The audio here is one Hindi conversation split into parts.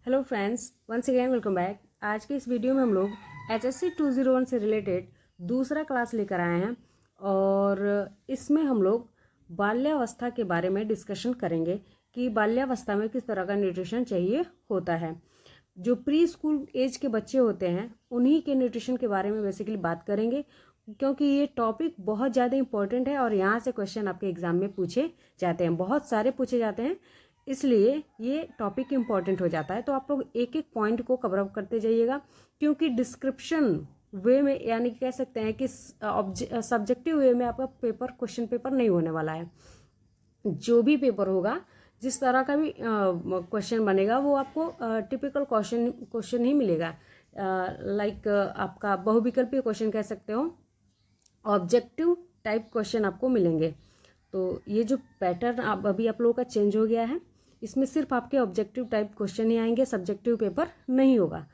Hello friends, once again welcome back. आज के इस वीडियो में हम लोग HSC 201 से रिलेटेड दूसरा क्लास लेकर आए हैं और इसमें हम लोग बाल्यावस्था के बारे में डिस्कशन करेंगे कि बाल्यावस्था में किस तरह का न्यूट्रिशन चाहिए होता है। जो प्री स्कूल एज के बच्चे होते हैं उन्हीं के न्यूट्रिशन के बारे में बेसिकली बात करेंगे, क्योंकि ये टॉपिक बहुत ज़्यादा इंपॉर्टेंट है और यहाँ से क्वेश्चन आपके एग्जाम में पूछे जाते हैं, बहुत सारे पूछे जाते हैं, इसलिए ये टॉपिक इम्पॉर्टेंट हो जाता है। तो आप लोग एक एक पॉइंट को कवर अप करते जाइएगा, क्योंकि डिस्क्रिप्शन वे में यानी कह सकते हैं कि सब्जेक्टिव वे में आपका क्वेश्चन पेपर नहीं होने वाला है। जो भी पेपर होगा, जिस तरह का भी क्वेश्चन बनेगा वो आपको टिपिकल क्वेश्चन ही मिलेगा। लाइक आपका बहुविकल्पीय क्वेश्चन कह सकते हो, ऑब्जेक्टिव टाइप क्वेश्चन आपको मिलेंगे। तो ये जो पैटर्न अभी आप लोगों का चेंज हो गया है, इसमें सिर्फ आपके ऑब्जेक्टिव टाइप क्वेश्चन ही आएंगे, सब्जेक्टिव पेपर नहीं होगा।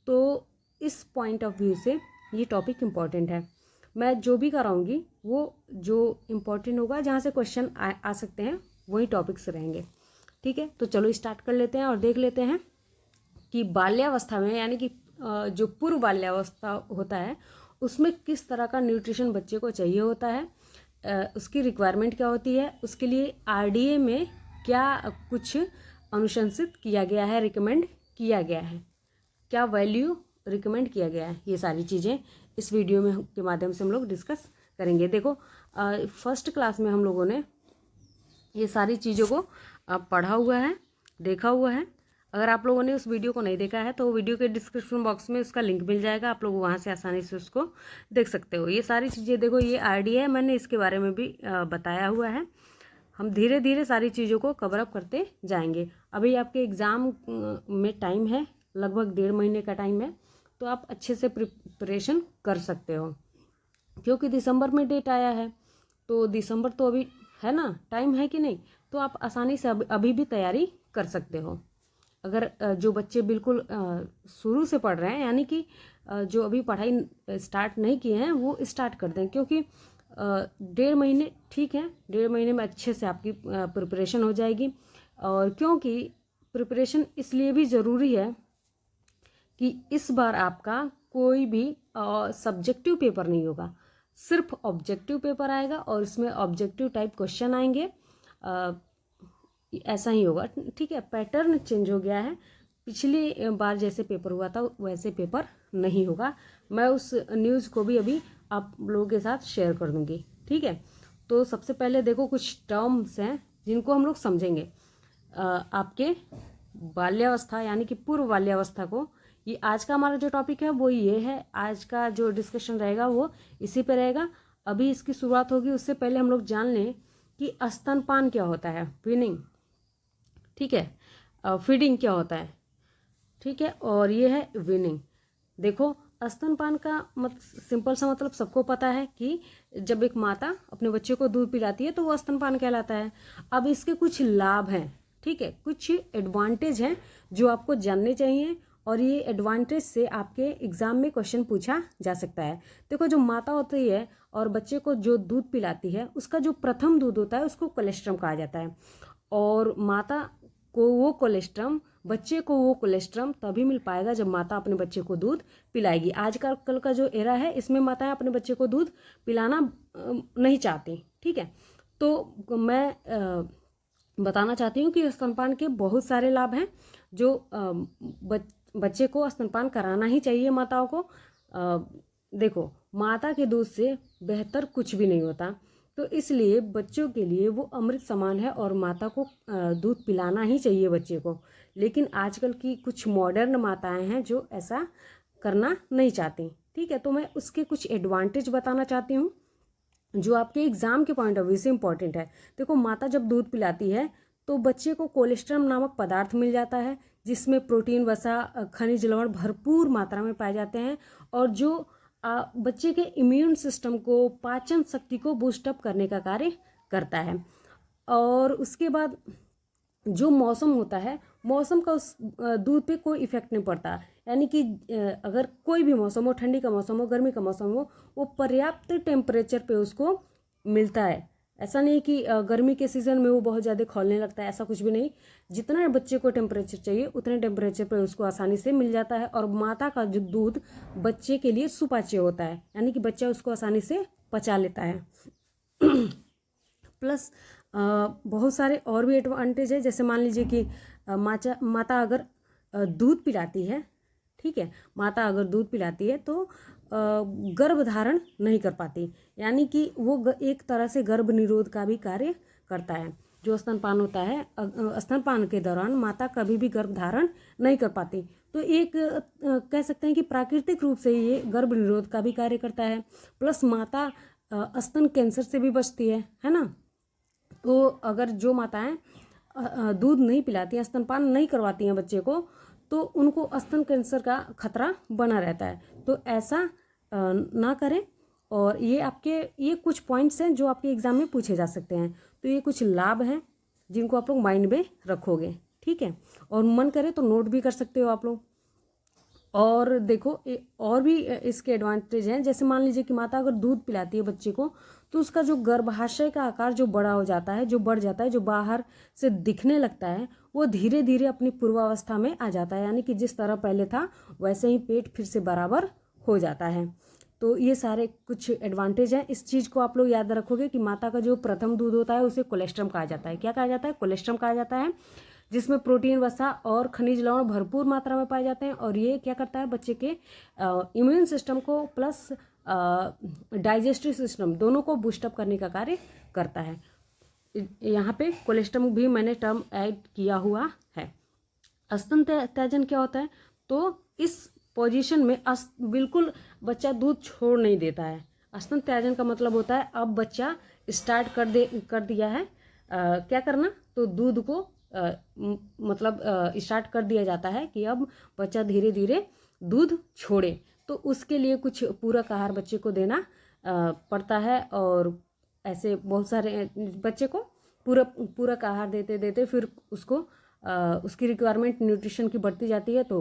तो इस पॉइंट ऑफ व्यू से ये टॉपिक इम्पॉर्टेंट है। मैं जो भी कराऊंगी वो जो इम्पोर्टेंट होगा, जहाँ से क्वेश्चन आ सकते हैं, वही टॉपिक्स रहेंगे। ठीक है, तो चलो स्टार्ट कर लेते हैं और देख लेते हैं कि बाल्यावस्था में यानी कि जो पूर्व बाल्यावस्था होता है उसमें किस तरह का न्यूट्रिशन बच्चे को चाहिए होता है, उसकी रिक्वायरमेंट क्या होती है, उसके लिए RDA में क्या कुछ अनुशंसित किया गया है, रिकमेंड किया गया है, क्या वैल्यू रिकमेंड किया गया है, ये सारी चीज़ें इस वीडियो में के माध्यम से हम लोग डिस्कस करेंगे। देखो, फर्स्ट क्लास में हम लोगों ने ये सारी चीज़ों को पढ़ा हुआ है, देखा हुआ है। अगर आप लोगों ने उस वीडियो को नहीं देखा है तो वीडियो के डिस्क्रिप्शन बॉक्स में उसका लिंक मिल जाएगा, आप लोग वहाँ से आसानी से उसको देख सकते हो। ये सारी चीज़ें देखो, ये RDA है, मैंने इसके बारे में भी बताया हुआ है। हम धीरे धीरे सारी चीज़ों को कवर अप करते जाएंगे। अभी आपके एग्ज़ाम में टाइम है, लगभग 1.5 महीने का टाइम है, तो आप अच्छे से प्रिपरेशन कर सकते हो, क्योंकि दिसंबर में डेट आया है। तो दिसंबर तो अभी है ना, टाइम है कि नहीं, तो आप आसानी से अभी भी तैयारी कर सकते हो। अगर जो बच्चे बिल्कुल शुरू से पढ़ रहे हैं, यानी कि जो अभी पढ़ाई स्टार्ट नहीं किए हैं, वो स्टार्ट कर दें, क्योंकि 1.5 महीने ठीक है, 1.5 महीने में अच्छे से आपकी प्रिपरेशन हो जाएगी। और क्योंकि प्रिपरेशन इसलिए भी ज़रूरी है कि इस बार आपका कोई भी सब्जेक्टिव पेपर नहीं होगा, सिर्फ ऑब्जेक्टिव पेपर आएगा और इसमें ऑब्जेक्टिव टाइप क्वेश्चन आएंगे। ऐसा ही होगा, ठीक है। पैटर्न चेंज हो गया है, पिछली बार जैसे पेपर हुआ था वैसे पेपर नहीं होगा। मैं उस न्यूज़ को भी अभी आप लोगों के साथ शेयर कर दूंगी, ठीक है। तो सबसे पहले देखो, कुछ टर्म्स हैं जिनको हम लोग समझेंगे। आपके बाल्यावस्था यानी कि पूर्व बाल्यावस्था को, ये आज का हमारा जो टॉपिक है वो ये है। आज का जो डिस्कशन रहेगा वो इसी पे रहेगा। अभी इसकी शुरुआत होगी, उससे पहले हम लोग जान लें कि स्तनपान क्या होता है, वीनिंग, ठीक है, फीडिंग क्या होता है, ठीक है, और ये है वीनिंग। देखो, स्तनपान का सिंपल सा मतलब सबको पता है कि जब एक माता अपने बच्चे को दूध पिलाती है तो वो स्तनपान कहलाता है। अब इसके कुछ लाभ हैं, ठीक है, कुछ एडवांटेज हैं जो आपको जानने चाहिए, और ये एडवांटेज से आपके एग्जाम में क्वेश्चन पूछा जा सकता है। देखो, जो माता होती है और बच्चे को जो दूध पिलाती है, उसका जो प्रथम दूध होता है उसको कोलेस्ट्रम कहा जाता है, और माता को वो कोलेस्ट्रम, बच्चे को वो कोलेस्ट्रम तभी मिल पाएगा जब माता अपने बच्चे को दूध पिलाएगी। आज कल का जो एरा है, इसमें माताएं अपने बच्चे को दूध पिलाना नहीं चाहती, ठीक है। तो मैं बताना चाहती हूँ कि स्तनपान के बहुत सारे लाभ हैं, जो बच्चे को स्तनपान कराना ही चाहिए माताओं को। देखो, माता के दूध से बेहतर कुछ भी नहीं होता, तो इसलिए बच्चों के लिए वो अमृत समान है और माता को दूध पिलाना ही चाहिए बच्चे को। लेकिन आजकल की कुछ मॉडर्न माताएं हैं जो ऐसा करना नहीं चाहती, ठीक है। तो मैं उसके कुछ एडवांटेज बताना चाहती हूँ जो आपके एग्जाम के पॉइंट ऑफ व्यू से इंपॉर्टेंट है। देखो, माता जब दूध पिलाती है तो बच्चे को कोलेस्ट्रम नामक पदार्थ मिल जाता है, जिसमें प्रोटीन, वसा, खनिज लवण भरपूर मात्रा में पाए जाते हैं, और जो बच्चे के इम्यून सिस्टम को, पाचन शक्ति को बूस्टअप करने का कार्य करता है। और उसके बाद जो मौसम होता है, मौसम का उस दूध पे कोई इफेक्ट नहीं पड़ता, यानी कि अगर कोई भी मौसम हो, ठंडी का मौसम हो, गर्मी का मौसम हो, वो पर्याप्त टेम्परेचर पे उसको मिलता है, ऐसा नहीं कि गर्मी के सीज़न में वो बहुत ज़्यादा खौलने लगता है, ऐसा कुछ भी नहीं। जितना बच्चे को टेम्परेचर चाहिए उतने टेम्परेचर पे उसको आसानी से मिल जाता है। और माता का जो दूध बच्चे के लिए सुपाच्य होता है, यानी कि बच्चा उसको आसानी से पचा लेता है। प्लस बहुत सारे और भी एडवांटेज है, जैसे मान लीजिए कि माता अगर दूध पिलाती है, ठीक है, माता अगर दूध पिलाती है तो गर्भ धारण नहीं कर पाती, यानी कि वो एक तरह से गर्भ निरोध का भी कार्य करता है। जो स्तनपान होता है, स्तनपान के दौरान माता कभी भी गर्भ धारण नहीं कर पाती, तो एक कह सकते हैं कि प्राकृतिक रूप से ये गर्भ निरोध का भी कार्य करता है। प्लस माता स्तन कैंसर से भी बचती है ना। तो अगर जो माताएं दूध नहीं पिलाती हैं, स्तनपान नहीं करवाती हैं बच्चे को, तो उनको स्तन कैंसर का खतरा बना रहता है। तो ऐसा ना करें। और ये कुछ पॉइंट्स हैं जो आपके एग्जाम में पूछे जा सकते हैं। तो ये कुछ लाभ हैं जिनको आप लोग माइंड में रखोगे, ठीक है। और मन करे तो नोट भी कर सकते हो आप लोग। और देखो और भी इसके एडवांटेज हैं, जैसे मान लीजिए कि माता अगर दूध पिलाती है बच्चे को, तो उसका जो गर्भाशय का आकार जो बड़ा हो जाता है, जो बढ़ जाता है, जो बाहर से दिखने लगता है, वो धीरे धीरे अपनी पूर्वावस्था में आ जाता है, यानी कि जिस तरह पहले था वैसे ही पेट फिर से बराबर हो जाता है। तो ये सारे कुछ एडवांटेज हैं। इस चीज़ को आप लोग याद रखोगे कि माता का जो प्रथम दूध होता है उसे कोलेस्ट्रम कहा जाता है। क्या कहा जाता है? कोलेस्ट्रम कहा जाता है, जिसमें प्रोटीन, वसा और खनिज लवण भरपूर मात्रा में पाए जाते हैं। और ये क्या करता है? बच्चे के इम्यून सिस्टम को प्लस डाइजेस्टिव सिस्टम दोनों को बूस्टअप करने का कार्य करता है। यहाँ पे कोलेस्ट्रम भी मैंने टर्म ऐड किया हुआ है। स्तन त्याजन क्या होता है? तो इस पोजीशन में बिल्कुल बच्चा दूध छोड़ नहीं देता है। स्तन त्याजन का मतलब होता है अब बच्चा स्टार्ट कर दिया है क्या करना, तो दूध को मतलब स्टार्ट कर दिया जाता है कि अब बच्चा धीरे धीरे दूध छोड़े। तो उसके लिए कुछ पूरक आहार बच्चे को देना पड़ता है। और ऐसे बहुत सारे बच्चे को पूरक आहार देते देते फिर उसको उसकी रिक्वायरमेंट न्यूट्रिशन की बढ़ती जाती है। तो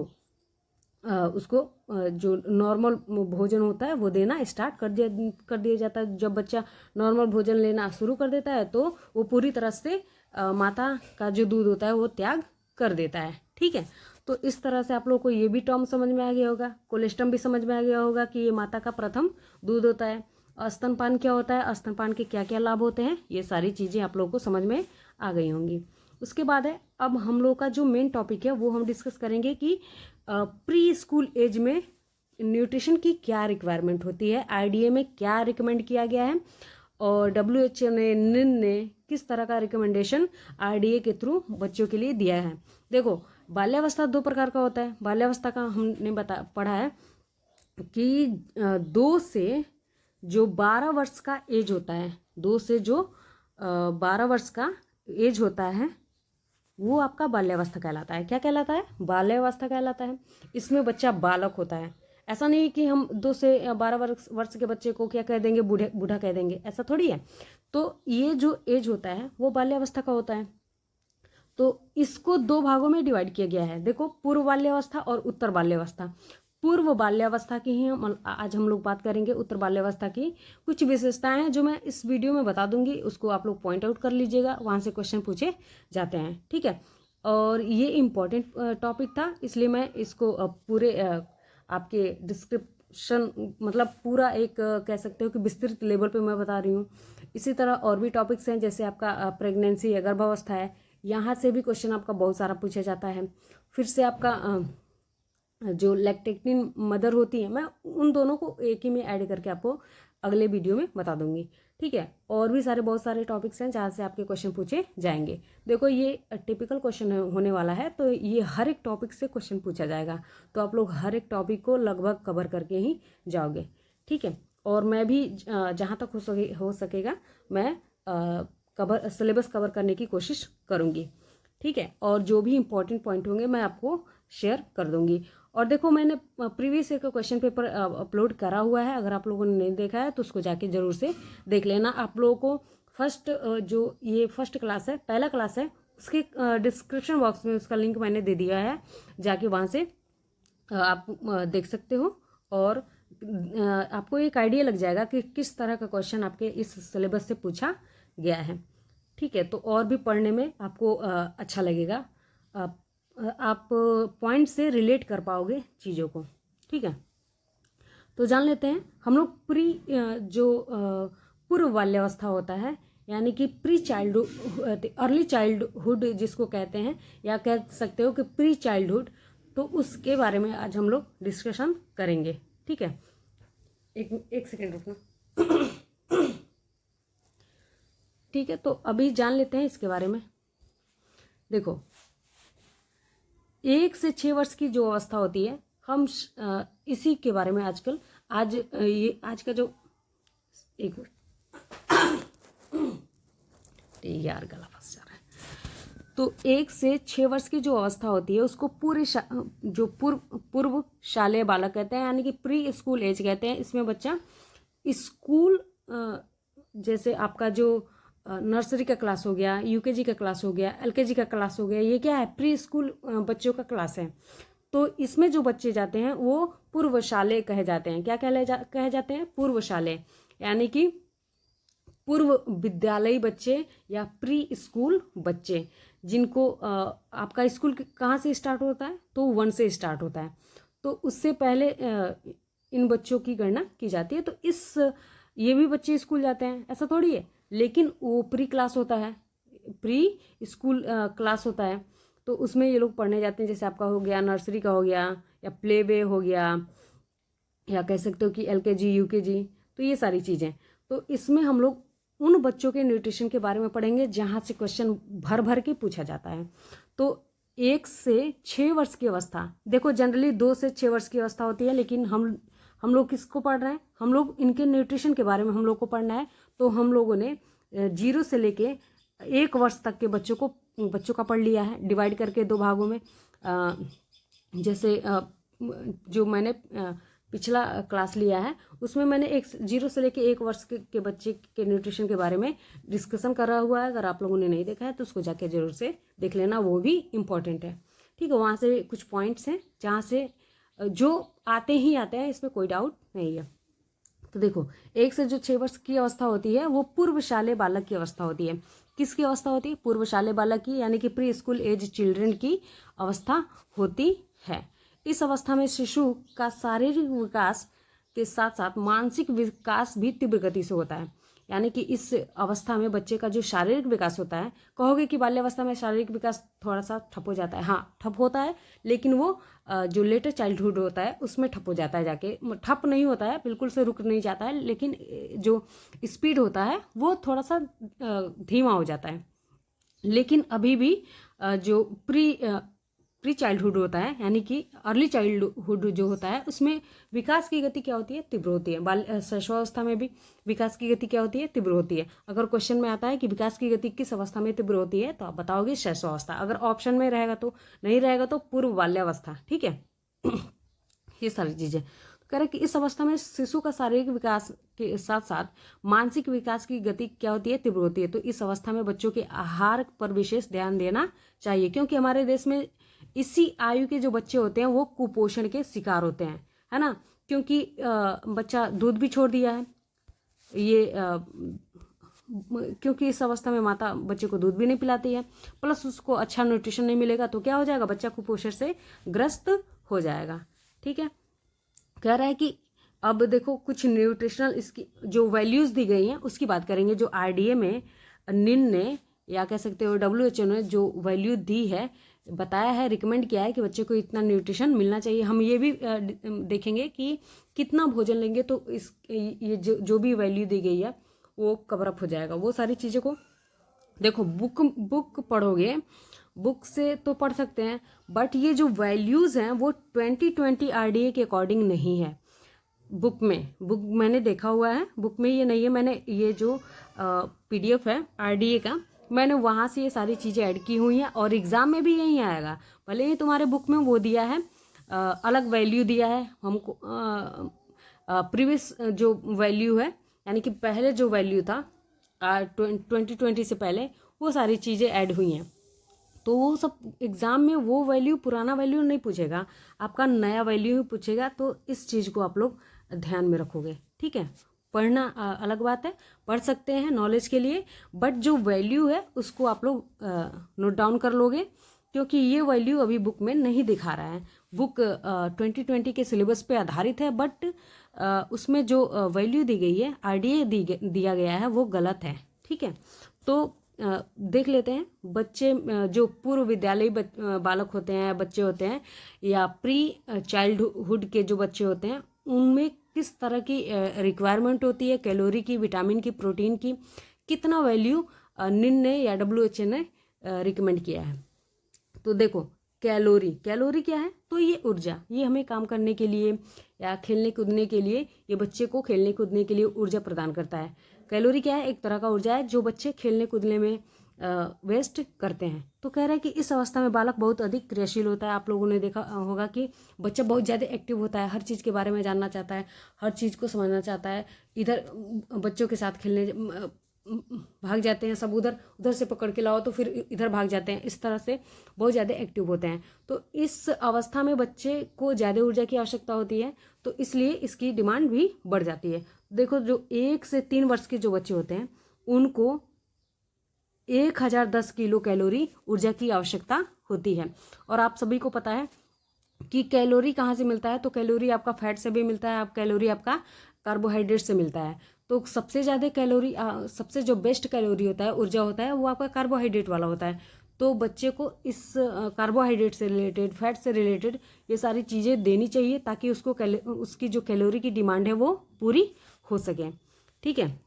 उसको जो नॉर्मल भोजन होता है वो देना स्टार्ट कर दिया जाता है। जब बच्चा नॉर्मल भोजन लेना शुरू कर देता है तो वो पूरी तरह से माता का जो दूध होता है वो त्याग कर देता है, ठीक है। तो इस तरह से आप लोग को ये भी टर्म समझ में आ गया होगा, कोलेस्ट्रम भी समझ में आ गया होगा कि ये माता का प्रथम दूध होता है। स्तनपान क्या होता है, स्तनपान के क्या क्या लाभ होते हैं, ये सारी चीज़ें आप लोगों को समझ में आ गई होंगी। उसके बाद है अब हम लोग का जो मेन टॉपिक है वो हम डिस्कस करेंगे कि प्री स्कूल एज में न्यूट्रिशन की क्या रिक्वायरमेंट होती है, आईडीए में क्या रिकमेंड किया गया है, और WHO ने, निन ने किस तरह का रिकमेंडेशन आईडीए के थ्रू बच्चों के लिए दिया है। देखो, बाल्यावस्था 2 प्रकार का होता है। बाल्यावस्था का हमने पढ़ा है कि 2 से जो 12 वर्ष का एज होता है, 2 से जो 12 वर्ष का एज होता है वो आपका बाल्यावस्था कहलाता है। क्या कहलाता है? बाल्यावस्था कहलाता है। इसमें बच्चा बालक होता है। ऐसा नहीं कि हम 2 से 12 वर्ष के बच्चे को क्या कह देंगे, बूढ़ा कह देंगे, ऐसा थोड़ी है। तो ये जो एज होता है वो बाल्यावस्था का होता है। तो इसको 2 भागों में डिवाइड किया गया है। देखो, पूर्व बाल्यावस्था और उत्तर बाल्यावस्था। पूर्व बाल्यावस्था की ही आज हम लोग बात करेंगे। उत्तर बाल्यावस्था की कुछ विशेषताएं हैं जो मैं इस वीडियो में बता दूंगी, उसको आप लोग पॉइंट आउट कर लीजिएगा, वहां से क्वेश्चन पूछे जाते हैं, ठीक है। और ये इम्पोर्टेंट टॉपिक था, इसलिए मैं इसको पूरे आपके डिस्क्रिप्शन मतलब पूरा एक कह सकते हो कि विस्तृत लेवल पे मैं बता रही हूँ। इसी तरह और भी टॉपिक्स हैं, जैसे आपका प्रेगनेंसी है, गर्भावस्था है, यहाँ से भी क्वेश्चन आपका बहुत सारा पूछा जाता है। फिर से आपका जो लैक्टेटिंग मदर होती है, मैं उन दोनों को एक ही में ऐड करके आपको अगले वीडियो में बता दूंगी, ठीक है। और भी बहुत सारे टॉपिक्स हैं जहाँ से आपके क्वेश्चन पूछे जाएंगे। देखो, ये टिपिकल क्वेश्चन होने वाला है, तो ये हर एक टॉपिक से क्वेश्चन पूछा जाएगा। तो आप लोग हर एक टॉपिक को लगभग कवर करके ही जाओगे, ठीक है। और मैं भी जहाँ तक हो सकेगा मैं सिलेबस कवर करने की कोशिश करूँगी, ठीक है। और जो भी इम्पोर्टेंट पॉइंट होंगे मैं आपको शेयर कर दूंगी। और देखो, मैंने प्रीवियस ईयर का क्वेश्चन पेपर अपलोड करा हुआ है, अगर आप लोगों ने नहीं देखा है तो उसको जाके जरूर से देख लेना। आप लोगों को जो ये फर्स्ट क्लास है, पहला क्लास है, उसके डिस्क्रिप्शन बॉक्स में उसका लिंक मैंने दे दिया है, जाके वहाँ से आप देख सकते हो। और आपको एक आइडिया लग जाएगा कि किस तरह का क्वेश्चन आपके इस सिलेबस से पूछा गया है। ठीक है, तो और भी पढ़ने में आपको अच्छा लगेगा, आप पॉइंट से रिलेट कर पाओगे चीज़ों को। ठीक है, तो जान लेते हैं हम लोग पूर्व बाल्यावस्था होता है, यानी कि प्री चाइल्डहुड, अर्ली चाइल्डहुड जिसको कहते हैं, या कह सकते हो कि प्री चाइल्डहुड, तो उसके बारे में आज हम लोग डिस्कशन करेंगे। ठीक है, एक सेकेंड रुकना। ठीक है, तो अभी जान लेते हैं इसके बारे में। देखो, 1 से 6 वर्ष की जो अवस्था होती है, हम इसी के बारे में आज का जो एक यार गला फंस जा रहा है। तो 1 से 6 वर्ष की जो अवस्था होती है उसको पूर्व शालेय बालक कहते हैं, यानी कि प्री स्कूल एज कहते हैं। इसमें बच्चा स्कूल, जैसे आपका जो नर्सरी का क्लास हो गया, यूकेजी का क्लास हो गया, एलकेजी का क्लास हो गया, ये क्या है, प्री स्कूल बच्चों का क्लास है। तो इसमें जो बच्चे जाते हैं वो पूर्वशालेय कहे जाते हैं। क्या कहे जाते हैं? पूर्वशालेय, यानी कि पूर्व विद्यालयी बच्चे या प्री स्कूल बच्चे, जिनको आपका स्कूल कहाँ से स्टार्ट होता है? तो 1 से स्टार्ट होता है, तो उससे पहले इन बच्चों की गणना की जाती है। तो ये भी बच्चे स्कूल जाते हैं, ऐसा थोड़ी है, लेकिन वो प्री क्लास होता है, प्री स्कूल क्लास होता है, तो उसमें ये लोग पढ़ने जाते हैं। जैसे आपका हो गया नर्सरी का हो गया, या प्ले वे हो गया, या कह सकते हो कि एलकेजी यूकेजी, तो ये सारी चीज़ें। तो इसमें हम लोग उन बच्चों के न्यूट्रिशन के बारे में पढ़ेंगे जहाँ से क्वेश्चन भर भर के पूछा जाता है। तो 1 से 6 वर्ष की अवस्था, देखो जनरली 2 से 6 वर्ष की अवस्था होती है, लेकिन हम लोग किसको पढ़ रहे हैं? हम लोग इनके न्यूट्रिशन के बारे में हम लोग को पढ़ना है। तो हम लोगों ने 0 से लेके 1 वर्ष तक के बच्चों का पढ़ लिया है, डिवाइड करके 2 भागों में। जैसे जो मैंने पिछला क्लास लिया है उसमें मैंने 0 से लेके 1 वर्ष के बच्चे के न्यूट्रिशन के बारे में डिस्कशन करा हुआ है। अगर आप लोगों ने नहीं देखा है तो उसको जाके जरूर से देख लेना, वो भी इम्पॉर्टेंट है। ठीक है, वहाँ से कुछ पॉइंट्स हैं जहाँ से जो आते हैं, इसमें कोई डाउट नहीं है। तो देखो, 1 से जो 6 वर्ष की अवस्था होती है वो पूर्वशालेय बालक की अवस्था होती है। किसकी अवस्था होती है? पूर्वशालेय बालक की, यानी कि प्री स्कूल एज चिल्ड्रन की अवस्था होती है। इस अवस्था में शिशु का शारीरिक विकास के साथ साथ मानसिक विकास भी तीव्र गति से होता है। यानी कि इस अवस्था में बच्चे का जो शारीरिक विकास होता है, कहोगे कि बाल्यावस्था में शारीरिक विकास थोड़ा सा ठप हो जाता है, हाँ ठप होता है, लेकिन वो जो लेटर चाइल्डहुड होता है उसमें ठप हो जाता है, जाके ठप नहीं होता है, बिल्कुल से रुक नहीं जाता है, लेकिन जो स्पीड होता है वो थोड़ा सा धीमा हो जाता है। लेकिन अभी भी जो प्री चाइल्डहुड होता है, यानी कि अर्ली चाइल्डहुड जो होता है, उसमें विकास की गति क्या होती है? तीव्र होती है। शैशवावस्था में भी विकास की गति क्या होती है? तीव्र होती है। अगर क्वेश्चन में आता है कि विकास की गति किस अवस्था में तीव्र होती है, तो आप बताओगे शैशवावस्था। अगर ऑप्शन में रहेगा तो नहीं रहेगा तो पूर्व बाल्यावस्था। ठीक है, ये सारी चीजें कह रहे कि इस अवस्था में शिशु का शारीरिक विकास के साथ साथ मानसिक विकास की गति क्या होती है? तीव्र होती है। तो इस अवस्था में बच्चों के आहार पर विशेष ध्यान देना चाहिए, क्योंकि हमारे देश में इसी आयु के जो बच्चे होते हैं वो कुपोषण के शिकार होते हैं, है ना, क्योंकि बच्चा दूध भी छोड़ दिया है, क्योंकि इस अवस्था में माता बच्चे को दूध भी नहीं पिलाती है, प्लस उसको अच्छा न्यूट्रिशन नहीं मिलेगा, तो क्या हो जाएगा? बच्चा कुपोषण से ग्रस्त हो जाएगा। ठीक है, कह रहा है कि अब देखो कुछ न्यूट्रिशनल इसकी जो वैल्यूज दी गई हैं उसकी बात करेंगे, जो RDA में निन ने, या कह सकते हो WHO ने जो वैल्यू दी है, बताया है, रिकमेंड किया है कि बच्चे को इतना न्यूट्रिशन मिलना चाहिए। हम ये भी देखेंगे कि कितना भोजन लेंगे तो ये जो भी वैल्यू दी गई है वो कवर अप हो जाएगा। वो सारी चीज़ों को देखो, बुक पढ़ोगे, बुक से तो पढ़ सकते हैं, बट ये जो वैल्यूज़ हैं वो 2020 RDA के अकॉर्डिंग नहीं है। बुक मैंने देखा हुआ है, बुक में ये नहीं है। मैंने ये जो PDF है RDA का, मैंने वहाँ से ये सारी चीज़ें ऐड की हुई हैं, और एग्ज़ाम में भी यही आएगा। भले ही तुम्हारे बुक में वो दिया है, अलग वैल्यू दिया है हमको, प्रीवियस जो वैल्यू है, यानी कि पहले जो वैल्यू था 2020 से पहले, वो सारी चीज़ें ऐड हुई हैं। तो वो सब एग्ज़ाम में वो वैल्यू, पुराना वैल्यू नहीं पूछेगा, आपका नया वैल्यू ही पूछेगा। तो इस चीज़ को आप लोग ध्यान में रखोगे। ठीक है, पढ़ना अलग बात है, पढ़ सकते हैं नॉलेज के लिए, बट जो वैल्यू है उसको आप लोग नोट डाउन कर लोगे, क्योंकि ये वैल्यू अभी बुक में नहीं दिखा रहा है। बुक 2020 के सिलेबस पे आधारित है, बट उसमें जो वैल्यू दी गई है, आरडीए दिया गया है, वो गलत है। ठीक है, तो देख लेते हैं बच्चे जो पूर्व विद्यालयी बालक होते हैं, बच्चे होते हैं, या प्री चाइल्डहुड के जो बच्चे होते हैं, उनमें किस तरह की रिक्वायरमेंट होती है कैलोरी की, विटामिन की, प्रोटीन की, कितना वैल्यू निन ने या WHO ने रिकमेंड किया है। तो देखो कैलोरी क्या है, तो ये ऊर्जा, ये हमें काम करने के लिए या खेलने कूदने के लिए, ये बच्चे को खेलने कूदने के लिए ऊर्जा प्रदान करता है। कैलोरी क्या है, एक तरह का ऊर्जा है जो बच्चे खेलने कूदने में वेस्ट करते हैं। तो कह रहे हैं कि इस अवस्था में बालक बहुत अधिक क्रियाशील होता है। आप लोगों ने देखा होगा कि बच्चा बहुत ज़्यादा एक्टिव होता है, हर चीज़ के बारे में जानना चाहता है, हर चीज़ को समझना चाहता है। इधर बच्चों के साथ खेलने भाग जाते हैं सब, उधर से पकड़ के लाओ तो फिर इधर भाग जाते हैं, इस तरह से बहुत ज़्यादा एक्टिव होते हैं। तो इस अवस्था में बच्चे को ज़्यादा ऊर्जा की आवश्यकता होती है, तो इसलिए इसकी डिमांड भी बढ़ जाती है। देखो जो 1 से 3 वर्ष के जो बच्चे होते हैं उनको 1010 किलो कैलोरी ऊर्जा की आवश्यकता होती है। और आप सभी को पता है कि कैलोरी कहाँ से मिलता है, तो कैलोरी आपका फैट से भी मिलता है, आप कैलोरी आपका कार्बोहाइड्रेट से मिलता है। तो सबसे ज़्यादा कैलोरी, सबसे जो बेस्ट कैलोरी होता है, ऊर्जा होता है, वो आपका कार्बोहाइड्रेट वाला होता है। तो बच्चे को इस कार्बोहाइड्रेट से रिलेटेड, फैट से रिलेटेड ये सारी चीज़ें देनी चाहिए, ताकि उसको उसकी जो कैलोरी की डिमांड है वो पूरी हो सके। ठीक है,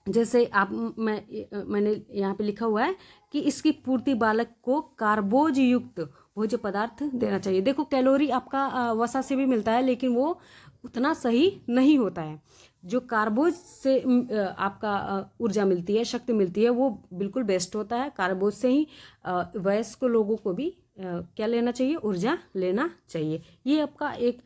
जैसे मैंने यहाँ पे लिखा हुआ है कि इसकी पूर्ति बालक को कार्बोज युक्त भोज्य पदार्थ देना चाहिए। देखो कैलोरी आपका वसा से भी मिलता है, लेकिन वो उतना सही नहीं होता है। जो कार्बोज से आपका ऊर्जा मिलती है, शक्ति मिलती है, वो बिल्कुल बेस्ट होता है। कार्बोज से ही वयस्क लोगों को भी क्या लेना चाहिए, ऊर्जा लेना चाहिए। ये आपका एक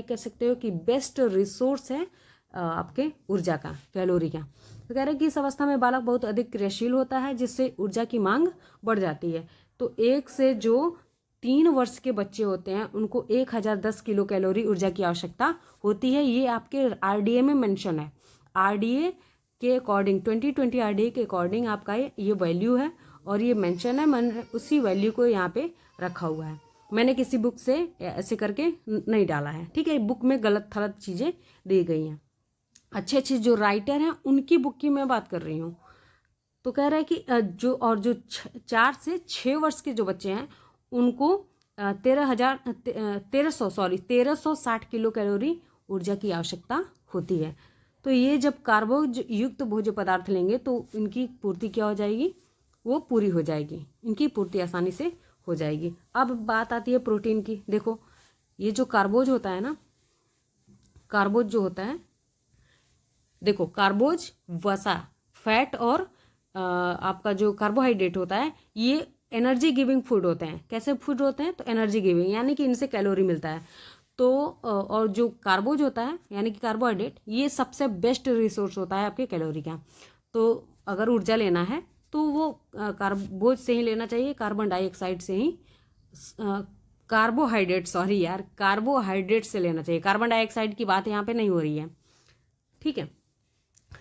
कह सकते हो कि बेस्ट रिसोर्स है आपके ऊर्जा का, कैलोरी का। तो कह रहे हैं कि इस अवस्था में बालक बहुत अधिक क्रियाशील होता है, जिससे ऊर्जा की मांग बढ़ जाती है। तो 1 से जो 3 वर्ष के बच्चे होते हैं उनको 1010 किलो कैलोरी ऊर्जा की आवश्यकता होती है। ये आपके आरडीए में मेंशन है। आरडीए के अकॉर्डिंग, 2020 आरडीए के अकॉर्डिंग आपका ये वैल्यू है और ये मेंशन है। मैंने उसी वैल्यू को यहाँ पे रखा हुआ है, मैंने किसी बुक से ऐसे करके नहीं डाला है। ठीक है, बुक में गलत थलत चीज़ें दी गई हैं। अच्छे जो राइटर हैं उनकी बुक की मैं बात कर रही हूँ। तो कह रहा है कि जो 4 से 6 वर्ष के जो बच्चे हैं उनको 1360 किलो कैलोरी ऊर्जा की आवश्यकता होती है। तो ये जब कार्बोज युक्त भोज्य पदार्थ लेंगे तो इनकी पूर्ति क्या हो जाएगी, वो पूरी हो जाएगी, इनकी पूर्ति आसानी से हो जाएगी। अब बात आती है प्रोटीन की। देखो ये जो कार्बोज होता है ना, कार्बोज जो होता है, देखो कार्बोज वसा, फैट और आपका जो कार्बोहाइड्रेट होता है, ये एनर्जी गिविंग फूड होते हैं। कैसे फूड होते हैं, तो एनर्जी गिविंग, यानी कि इनसे कैलोरी मिलता है। तो और जो कार्बोज होता है यानी कि कार्बोहाइड्रेट, ये सबसे बेस्ट रिसोर्स होता है आपके कैलोरी का। तो अगर ऊर्जा लेना है तो वो कार्बोज से ही लेना चाहिए, कार्बन डाइऑक्साइड से ही, कार्बोहाइड्रेट से लेना चाहिए। कार्बन डाइऑक्साइड की बात यहाँ पे नहीं हो रही है। ठीक है,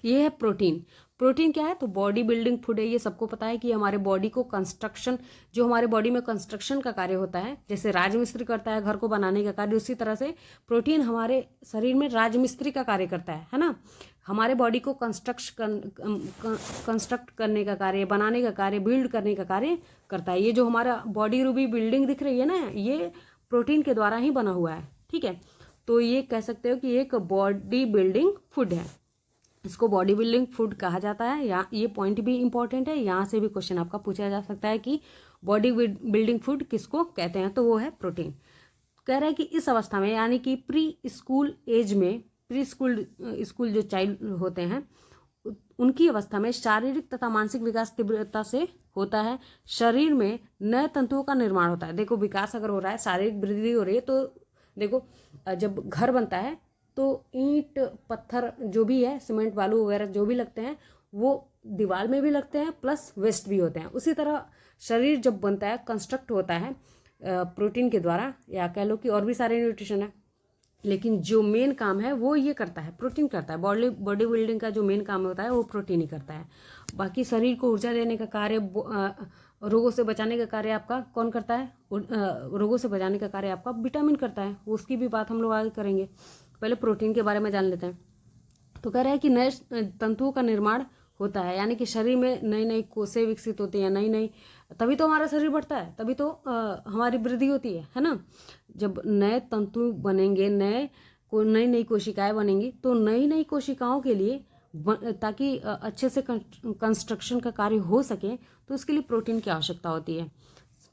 ये है प्रोटीन। प्रोटीन क्या है, तो बॉडी बिल्डिंग फूड है। ये सबको पता है कि हमारे बॉडी को कंस्ट्रक्शन, जो हमारे बॉडी में कंस्ट्रक्शन का कार्य होता है, जैसे राजमिस्त्री करता है घर को बनाने का कार्य, उसी तरह से प्रोटीन हमारे शरीर में राजमिस्त्री का कार्य करता है ना। हमारे बॉडी को कंस्ट्रक्ट करने का कार्य, बनाने का कार्य, बिल्ड करने का कार्य करता है। ये जो हमारा बॉडी रूबी बिल्डिंग दिख रही है ना, ये प्रोटीन के द्वारा ही बना हुआ है। ठीक है, तो ये कह सकते हो कि एक बॉडी बिल्डिंग फूड है, इसको बॉडी बिल्डिंग फूड कहा जाता है। यहाँ ये पॉइंट भी इंपॉर्टेंट है, यहाँ से भी क्वेश्चन आपका पूछा जा सकता है कि बॉडी बिल्डिंग फूड किसको कहते हैं, तो वो है प्रोटीन। कह रहा है कि इस अवस्था में, यानी कि प्री स्कूल एज में, प्री स्कूल जो चाइल्ड होते हैं उनकी अवस्था में शारीरिक तथा मानसिक विकास तीव्रता से होता है। शरीर में नए तंतुओं का निर्माण होता है। देखो विकास अगर हो रहा है, शारीरिक वृद्धि हो रही है, तो देखो जब घर बनता है तो ईंट पत्थर जो भी है, सीमेंट बालू वगैरह जो भी लगते हैं, वो दीवार में भी लगते हैं प्लस वेस्ट भी होते हैं। उसी तरह शरीर जब बनता है, कंस्ट्रक्ट होता है प्रोटीन के द्वारा, या कह लो कि और भी सारे न्यूट्रिशन है, लेकिन जो मेन काम है वो ये करता है, प्रोटीन करता है। बॉडी बिल्डिंग का जो मेन काम होता है वो प्रोटीन ही करता है। बाकी शरीर को ऊर्जा देने का कार्य, रोगों से बचाने का कार्य आपका कौन करता है? रोगों से बचाने का कार्य आपका विटामिन करता है। उसकी भी बात हम लोग आगे करेंगे। पहले प्रोटीन के बारे में जान लेते हैं। तो कह रहा है कि नए तंतुओं का निर्माण होता है, यानी कि शरीर में नई नई कोसें विकसित होती हैं, नई नई, तभी तो हमारा शरीर बढ़ता है, तभी तो हमारी वृद्धि होती है ना। जब नए तंतु बनेंगे, नई नई कोशिकाएं बनेंगी, तो नई नई कोशिकाओं के लिए ताकि अच्छे से कंस्ट्रक्शन का कार्य हो सके, तो उसके लिए प्रोटीन की आवश्यकता होती है।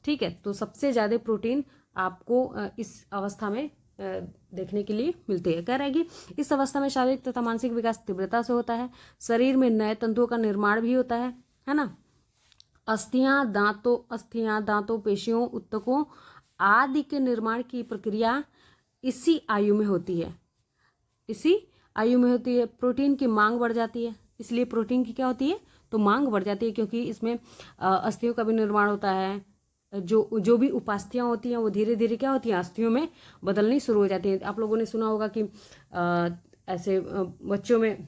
ठीक है, तो सबसे ज़्यादा प्रोटीन आपको इस अवस्था में देखने के लिए मिलती है। कह रहा है कि इस अवस्था में शारीरिक तथा मानसिक विकास तीव्रता से होता है। शरीर में नए तंतुओं का निर्माण भी होता है ना। अस्थियां, दांतों, पेशियों, ऊतकों आदि के निर्माण की प्रक्रिया इसी आयु में होती है। प्रोटीन की मांग बढ़ जाती है, इसलिए प्रोटीन की क्या होती है? तो मांग बढ़ जाती है, क्योंकि इसमें अस्थियों का भी निर्माण होता है। जो भी उपास्थियां होती हैं वो धीरे धीरे क्या होती हैं? अस्थियों में बदलनी शुरू हो जाती हैं। आप लोगों ने सुना होगा कि ऐसे बच्चों में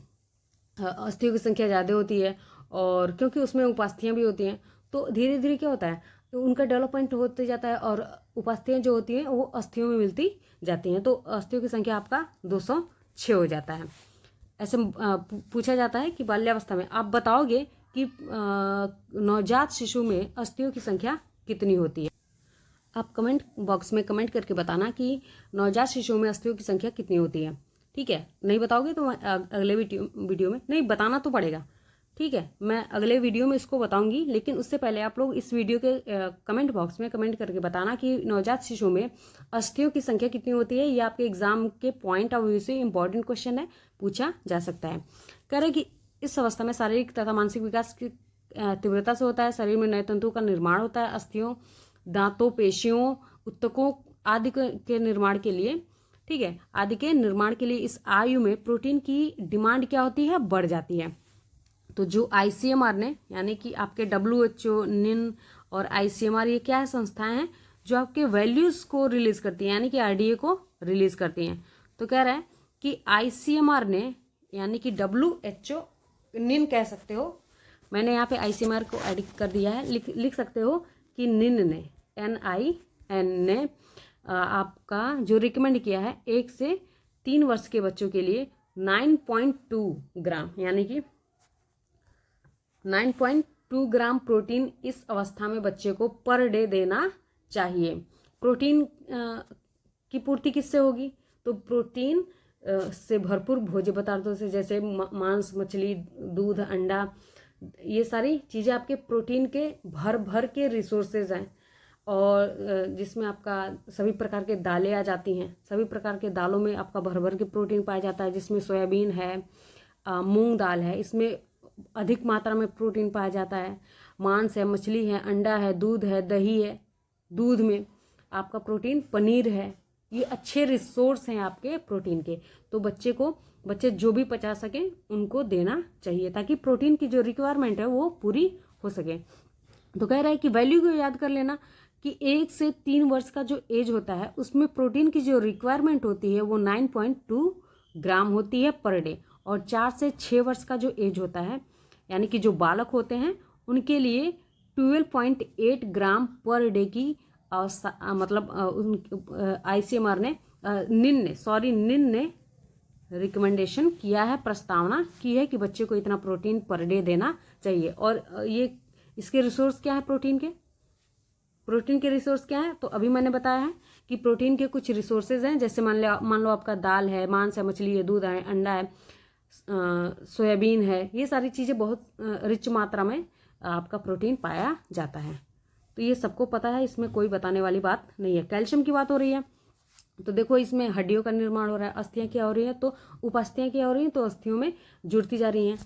अस्थियों की संख्या ज़्यादा होती है, और क्योंकि उसमें उपास्थियां भी होती हैं, तो धीरे धीरे क्या होता है? तो उनका डेवलपमेंट होते जाता है, और उपास्थियां जो होती हैं वो अस्थियों में मिलती जाती हैं, तो अस्थियों की संख्या आपका 206 हो जाता है। ऐसे पूछा जाता है कि बाल्यावस्था में आप बताओगे कि नवजात शिशु में अस्थियों की संख्या कितनी होती है? आप कमेंट बॉक्स में कमेंट करके बताना कि नवजात शिशुओं में अस्थियों की संख्या कितनी होती है। ठीक है, नहीं बताओगे तो अगले वीडियो में, नहीं बताना तो पड़ेगा। ठीक है, मैं अगले वीडियो में इसको बताऊंगी, लेकिन उससे पहले आप लोग इस वीडियो के कमेंट बॉक्स में कमेंट करके बताना कि नवजात शिशु में अस्थियों की संख्या कितनी होती है। ये आपके एग्जाम के पॉइंट ऑफ व्यू से इंपॉर्टेंट क्वेश्चन है, पूछा जा सकता है। कह रहे कि इस अवस्था में शारीरिक तथा मानसिक विकास की तीव्रता से होता है। शरीर में नए तंतुओं का निर्माण होता है। अस्थियों, दांतों, पेशियों, ऊतकों आदि के निर्माण के लिए, ठीक है, आदि के निर्माण के लिए इस आयु में प्रोटीन की डिमांड क्या होती है? बढ़ जाती है। तो जो ICMR ने, यानी कि आपके WHO, निन और ICMR, ये क्या है? संस्थाएं हैं जो आपके वैल्यूज को रिलीज करती हैं, यानी कि RDA को रिलीज करती हैं। तो कह रहा है कि ICMR ने, यानी कि WHO, निन कह सकते हो, मैंने यहाँ पे ICMR को एडिट कर दिया है, लिख सकते हो कि निन ने, NIN ने आपका जो रिकमेंड किया है 1 से 3 वर्ष के बच्चों के लिए 9.2 ग्राम, यानी कि 9.2 ग्राम प्रोटीन इस अवस्था में बच्चे को पर डे देना चाहिए। प्रोटीन की पूर्ति किससे होगी? तो प्रोटीन से भरपूर भोज्य पदार्थों से, जैसे मांस, मछली, दूध, अंडा, ये सारी चीज़ें आपके प्रोटीन के भर के रिसोर्सेज हैं, और जिसमें आपका सभी प्रकार के दालें आ जाती हैं। सभी प्रकार के दालों में आपका भर के प्रोटीन पाया जाता है, जिसमें सोयाबीन है, मूंग दाल है, इसमें अधिक मात्रा में प्रोटीन पाया जाता है। मांस है, मछली है, अंडा है, दूध है, दही है, दूध में आपका प्रोटीन, पनीर है, ये अच्छे रिसोर्स हैं आपके प्रोटीन के। तो बच्चे जो भी पचा सकें उनको देना चाहिए, ताकि प्रोटीन की जो रिक्वायरमेंट है वो पूरी हो सके। तो कह रहा है कि वैल्यू को याद कर लेना कि 1 से 3 वर्ष का जो एज होता है उसमें प्रोटीन की जो रिक्वायरमेंट होती है वो 9.2 ग्राम होती है पर डे, और 4 से 6 वर्ष का जो एज होता है, यानी कि जो बालक होते हैं, उनके लिए 12.8 ग्राम पर डे की मतलब ICMR ने, निन ने रिकमेंडेशन किया है, प्रस्तावना की है कि बच्चे को इतना प्रोटीन पर डे देना चाहिए। और ये इसके रिसोर्स क्या है? प्रोटीन के रिसोर्स क्या है? तो अभी मैंने बताया है कि प्रोटीन के कुछ रिसोर्सेज हैं, जैसे मान लो आपका दाल है, मांस है, मछली है, दूध है, अंडा है, सोयाबीन है, ये सारी चीज़ें बहुत रिच मात्रा में आपका प्रोटीन पाया जाता है। तो ये सबको पता है, इसमें कोई बताने वाली बात नहीं है। कैल्शियम की बात हो रही है, तो देखो इसमें हड्डियों का निर्माण हो रहा है। अस्थियां क्या हो रही हैं? तो उपास्थियां क्या हो रही हैं? तो अस्थियों में जुड़ती जा रही हैं।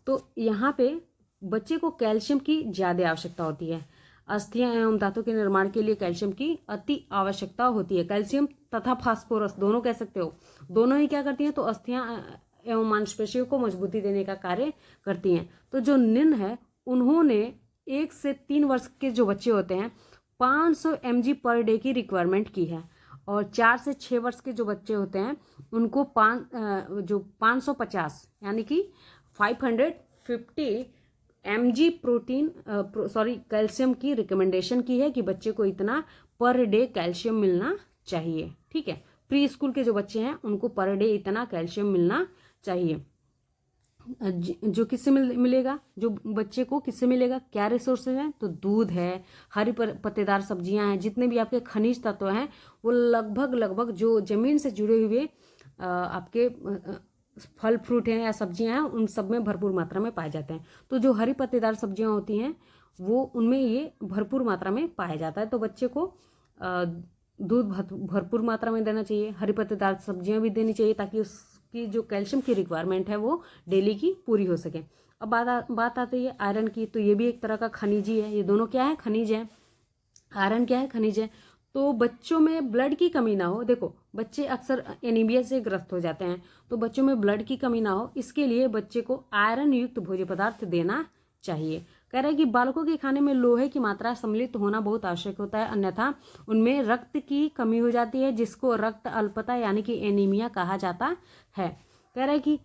तो यहाँ पे बच्चे को कैल्शियम की ज़्यादा आवश्यकता होती है। अस्थियां एवं दांतों के निर्माण के लिए कैल्शियम की अति आवश्यकता होती है। कैल्शियम तथा फास्फोरस दोनों कह सकते हो, दोनों ही क्या करती हैं? तो अस्थियां एवं मांसपेशियों को मजबूती देने का कार्य करती हैं। तो जो निन है, उन्होंने 1 से 3 वर्ष के जो बच्चे होते हैं 500 mg पर डे की रिक्वायरमेंट की है, और 4 से 6 वर्ष के जो बच्चे होते हैं उनको 550 यानी कि 550 mg प्रोटीन कैल्शियम की रिकमेंडेशन की है कि बच्चे को इतना पर डे कैल्शियम मिलना चाहिए। ठीक है, प्री स्कूल के जो बच्चे हैं उनको पर डे इतना कैल्शियम मिलना चाहिए। जो किससे मिलेगा, जो बच्चे को किससे मिलेगा, क्या रिसोर्सेज हैं, तो दूध है, हरी पत्तेदार सब्जियां हैं, जितने भी आपके खनिज तत्व हैं वो लगभग जो जमीन से जुड़े हुए आपके फल फ्रूट हैं या सब्जियां हैं उन सब में भरपूर मात्रा में पाए जाते हैं। तो जो हरी पत्तेदार सब्जियां होती हैं वो उनमें ये भरपूर मात्रा में पाया जाता है। तो बच्चे को दूध भरपूर मात्रा में देना चाहिए, हरी पत्तेदार सब्जियां भी देनी चाहिए ताकि उसकी जो कैल्शियम की रिक्वायरमेंट है वो डेली की पूरी हो सके। अब बात आती है आयरन की, तो ये भी एक तरह का खनिज ही है। ये दोनों क्या है, खनिज है। आयरन क्या है, खनिज है। तो बच्चों में ब्लड की कमी ना हो, देखो बच्चे अक्सर एनीमिया से ग्रस्त हो जाते हैं, तो बच्चों में ब्लड की कमी ना हो इसके लिए बच्चे को आयरन युक्त भोज्य पदार्थ देना चाहिए। कह रहा है कि बालकों के खाने में लोहे की मात्रा सम्मिलित होना बहुत आवश्यक होता है, अन्यथा उनमें रक्त की कमी हो जाती है जिसको रक्त अल्पता यानी कि एनीमिया कहा जाता है। कह रहा है कि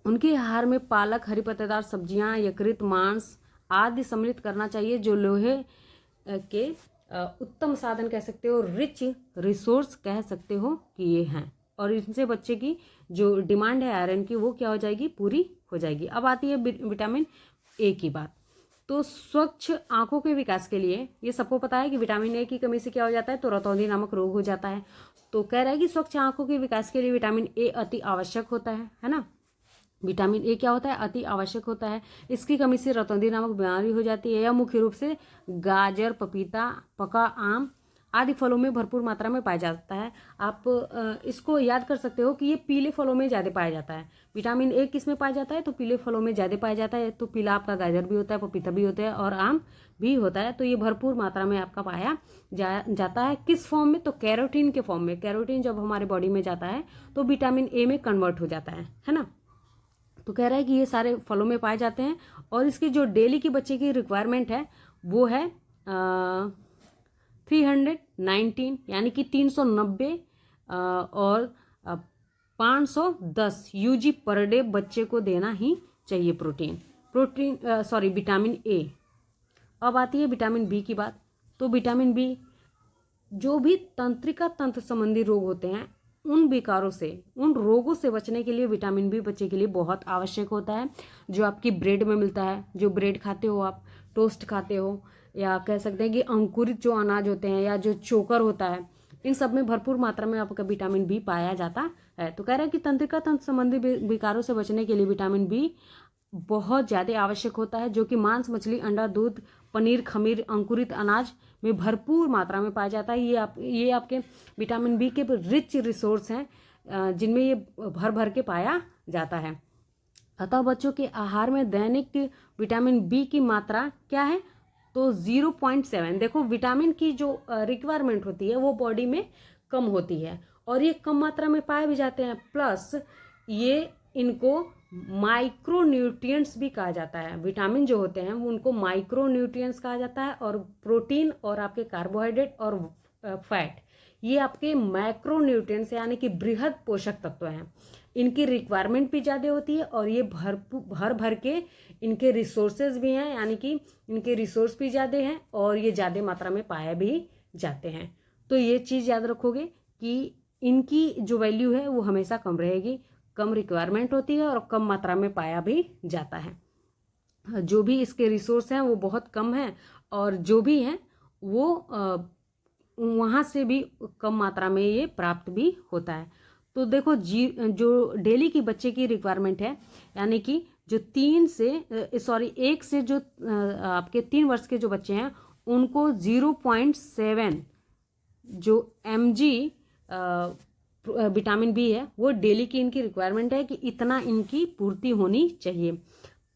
उनके आहार में पालक, हरी पत्तेदार सब्जियां, यकृत, मांस आदि सम्मिलित करना चाहिए जो लोहे के उत्तम साधन कह सकते हो, रिच रिसोर्स कह सकते हो कि ये हैं, और इनसे बच्चे की जो डिमांड है आयरन की वो क्या हो जाएगी, पूरी हो जाएगी। अब आती है विटामिन ए की बात। तो स्वच्छ आंखों के विकास के लिए ये सबको पता है कि विटामिन ए की कमी से क्या हो जाता है, तो रतौंधी नामक रोग हो जाता है। तो कह रहा है कि स्वच्छ आंखों के विकास के लिए विटामिन ए अति आवश्यक होता है ना। विटामिन ए क्या होता है, अति आवश्यक होता है। इसकी कमी से रतौंधी नामक बीमारी हो जाती है। यह मुख्य रूप से गाजर, पपीता, पका आम आदि फलों में भरपूर मात्रा में पाया जाता है। आप इसको याद कर सकते हो कि ये पीले फलों में ज़्यादा पाया जाता है। विटामिन ए किस में पाया जाता है, तो पीले फलों में ज़्यादा पाया जाता है। तो पीला आपका गाजर भी होता है, पपीता भी होता है और आम भी होता है। तो ये भरपूर मात्रा में आपका पाया जाता है। किस फॉर्म में, तो कैरोटीन के फॉर्म में। कैरोटीन जब हमारे बॉडी में जाता है तो विटामिन ए में कन्वर्ट हो जाता है ना। तो कह रहा है कि ये सारे फलों में पाए जाते हैं और इसकी जो डेली की बच्चे की रिक्वायरमेंट है वो है 319 यानी कि 390 और 510 यूजी पर डे बच्चे को देना ही चाहिए विटामिन ए। अब आती है विटामिन बी की बात। तो विटामिन बी जो भी तंत्रिका तंत्र संबंधी रोग होते हैं उन विकारों से, उन रोगों से बचने के लिए विटामिन बी बच्चे के लिए बहुत आवश्यक होता है। जो आपकी ब्रेड में मिलता है, जो ब्रेड खाते हो आप, टोस्ट खाते हो, या कह सकते हैं कि अंकुरित जो अनाज होते हैं या जो चोकर होता है, इन सब में भरपूर मात्रा में आपका विटामिन बी पाया जाता है। तो कह रहे हैं कि तंत्रिका तंत्र संबंधी विकारों से बचने के लिए विटामिन बी बहुत ज़्यादा आवश्यक होता है, जो कि मांस, मछली, अंडा, दूध, पनीर, खमीर, अंकुरित अनाज में भरपूर मात्रा में पाया जाता है। ये आपके विटामिन बी के रिच रिसोर्स हैं जिनमें ये भर भर के पाया जाता है। अतः बच्चों के आहार में दैनिक विटामिन बी की मात्रा क्या है, तो 0.7। देखो विटामिन की जो रिक्वायरमेंट होती है वो बॉडी में कम होती है और ये कम मात्रा में पाए भी जाते हैं। प्लस ये इनको माइक्रो न्यूट्रिएंट्स भी कहा जाता है। विटामिन जो होते हैं उनको माइक्रो न्यूट्रिएंट्स कहा जाता है, और प्रोटीन और आपके कार्बोहाइड्रेट और फैट ये आपके मैक्रो न्यूट्रिएंट्स यानी कि बृहद पोषक तत्व हैं। इनकी रिक्वायरमेंट भी ज़्यादा होती है और ये भर के इनके रिसोर्सेज भी हैं, यानी कि इनके रिसोर्स भी ज़्यादा हैं और ये ज़्यादा मात्रा में पाए भी जाते हैं। तो ये चीज़ याद रखोगे कि इनकी जो वैल्यू है वो हमेशा कम रहेगी, कम रिक्वायरमेंट होती है और कम मात्रा में पाया भी जाता है। जो भी इसके रिसोर्स हैं वो बहुत कम हैं और जो भी हैं वो वहाँ से भी कम मात्रा में ये प्राप्त भी होता है। तो देखो जो डेली की बच्चे की रिक्वायरमेंट है, यानी कि जो 1 से जो आपके 3 वर्ष के जो बच्चे हैं उनको 0.7 जो mg विटामिन बी है वो डेली की इनकी रिक्वायरमेंट है कि इतना इनकी पूर्ति होनी चाहिए।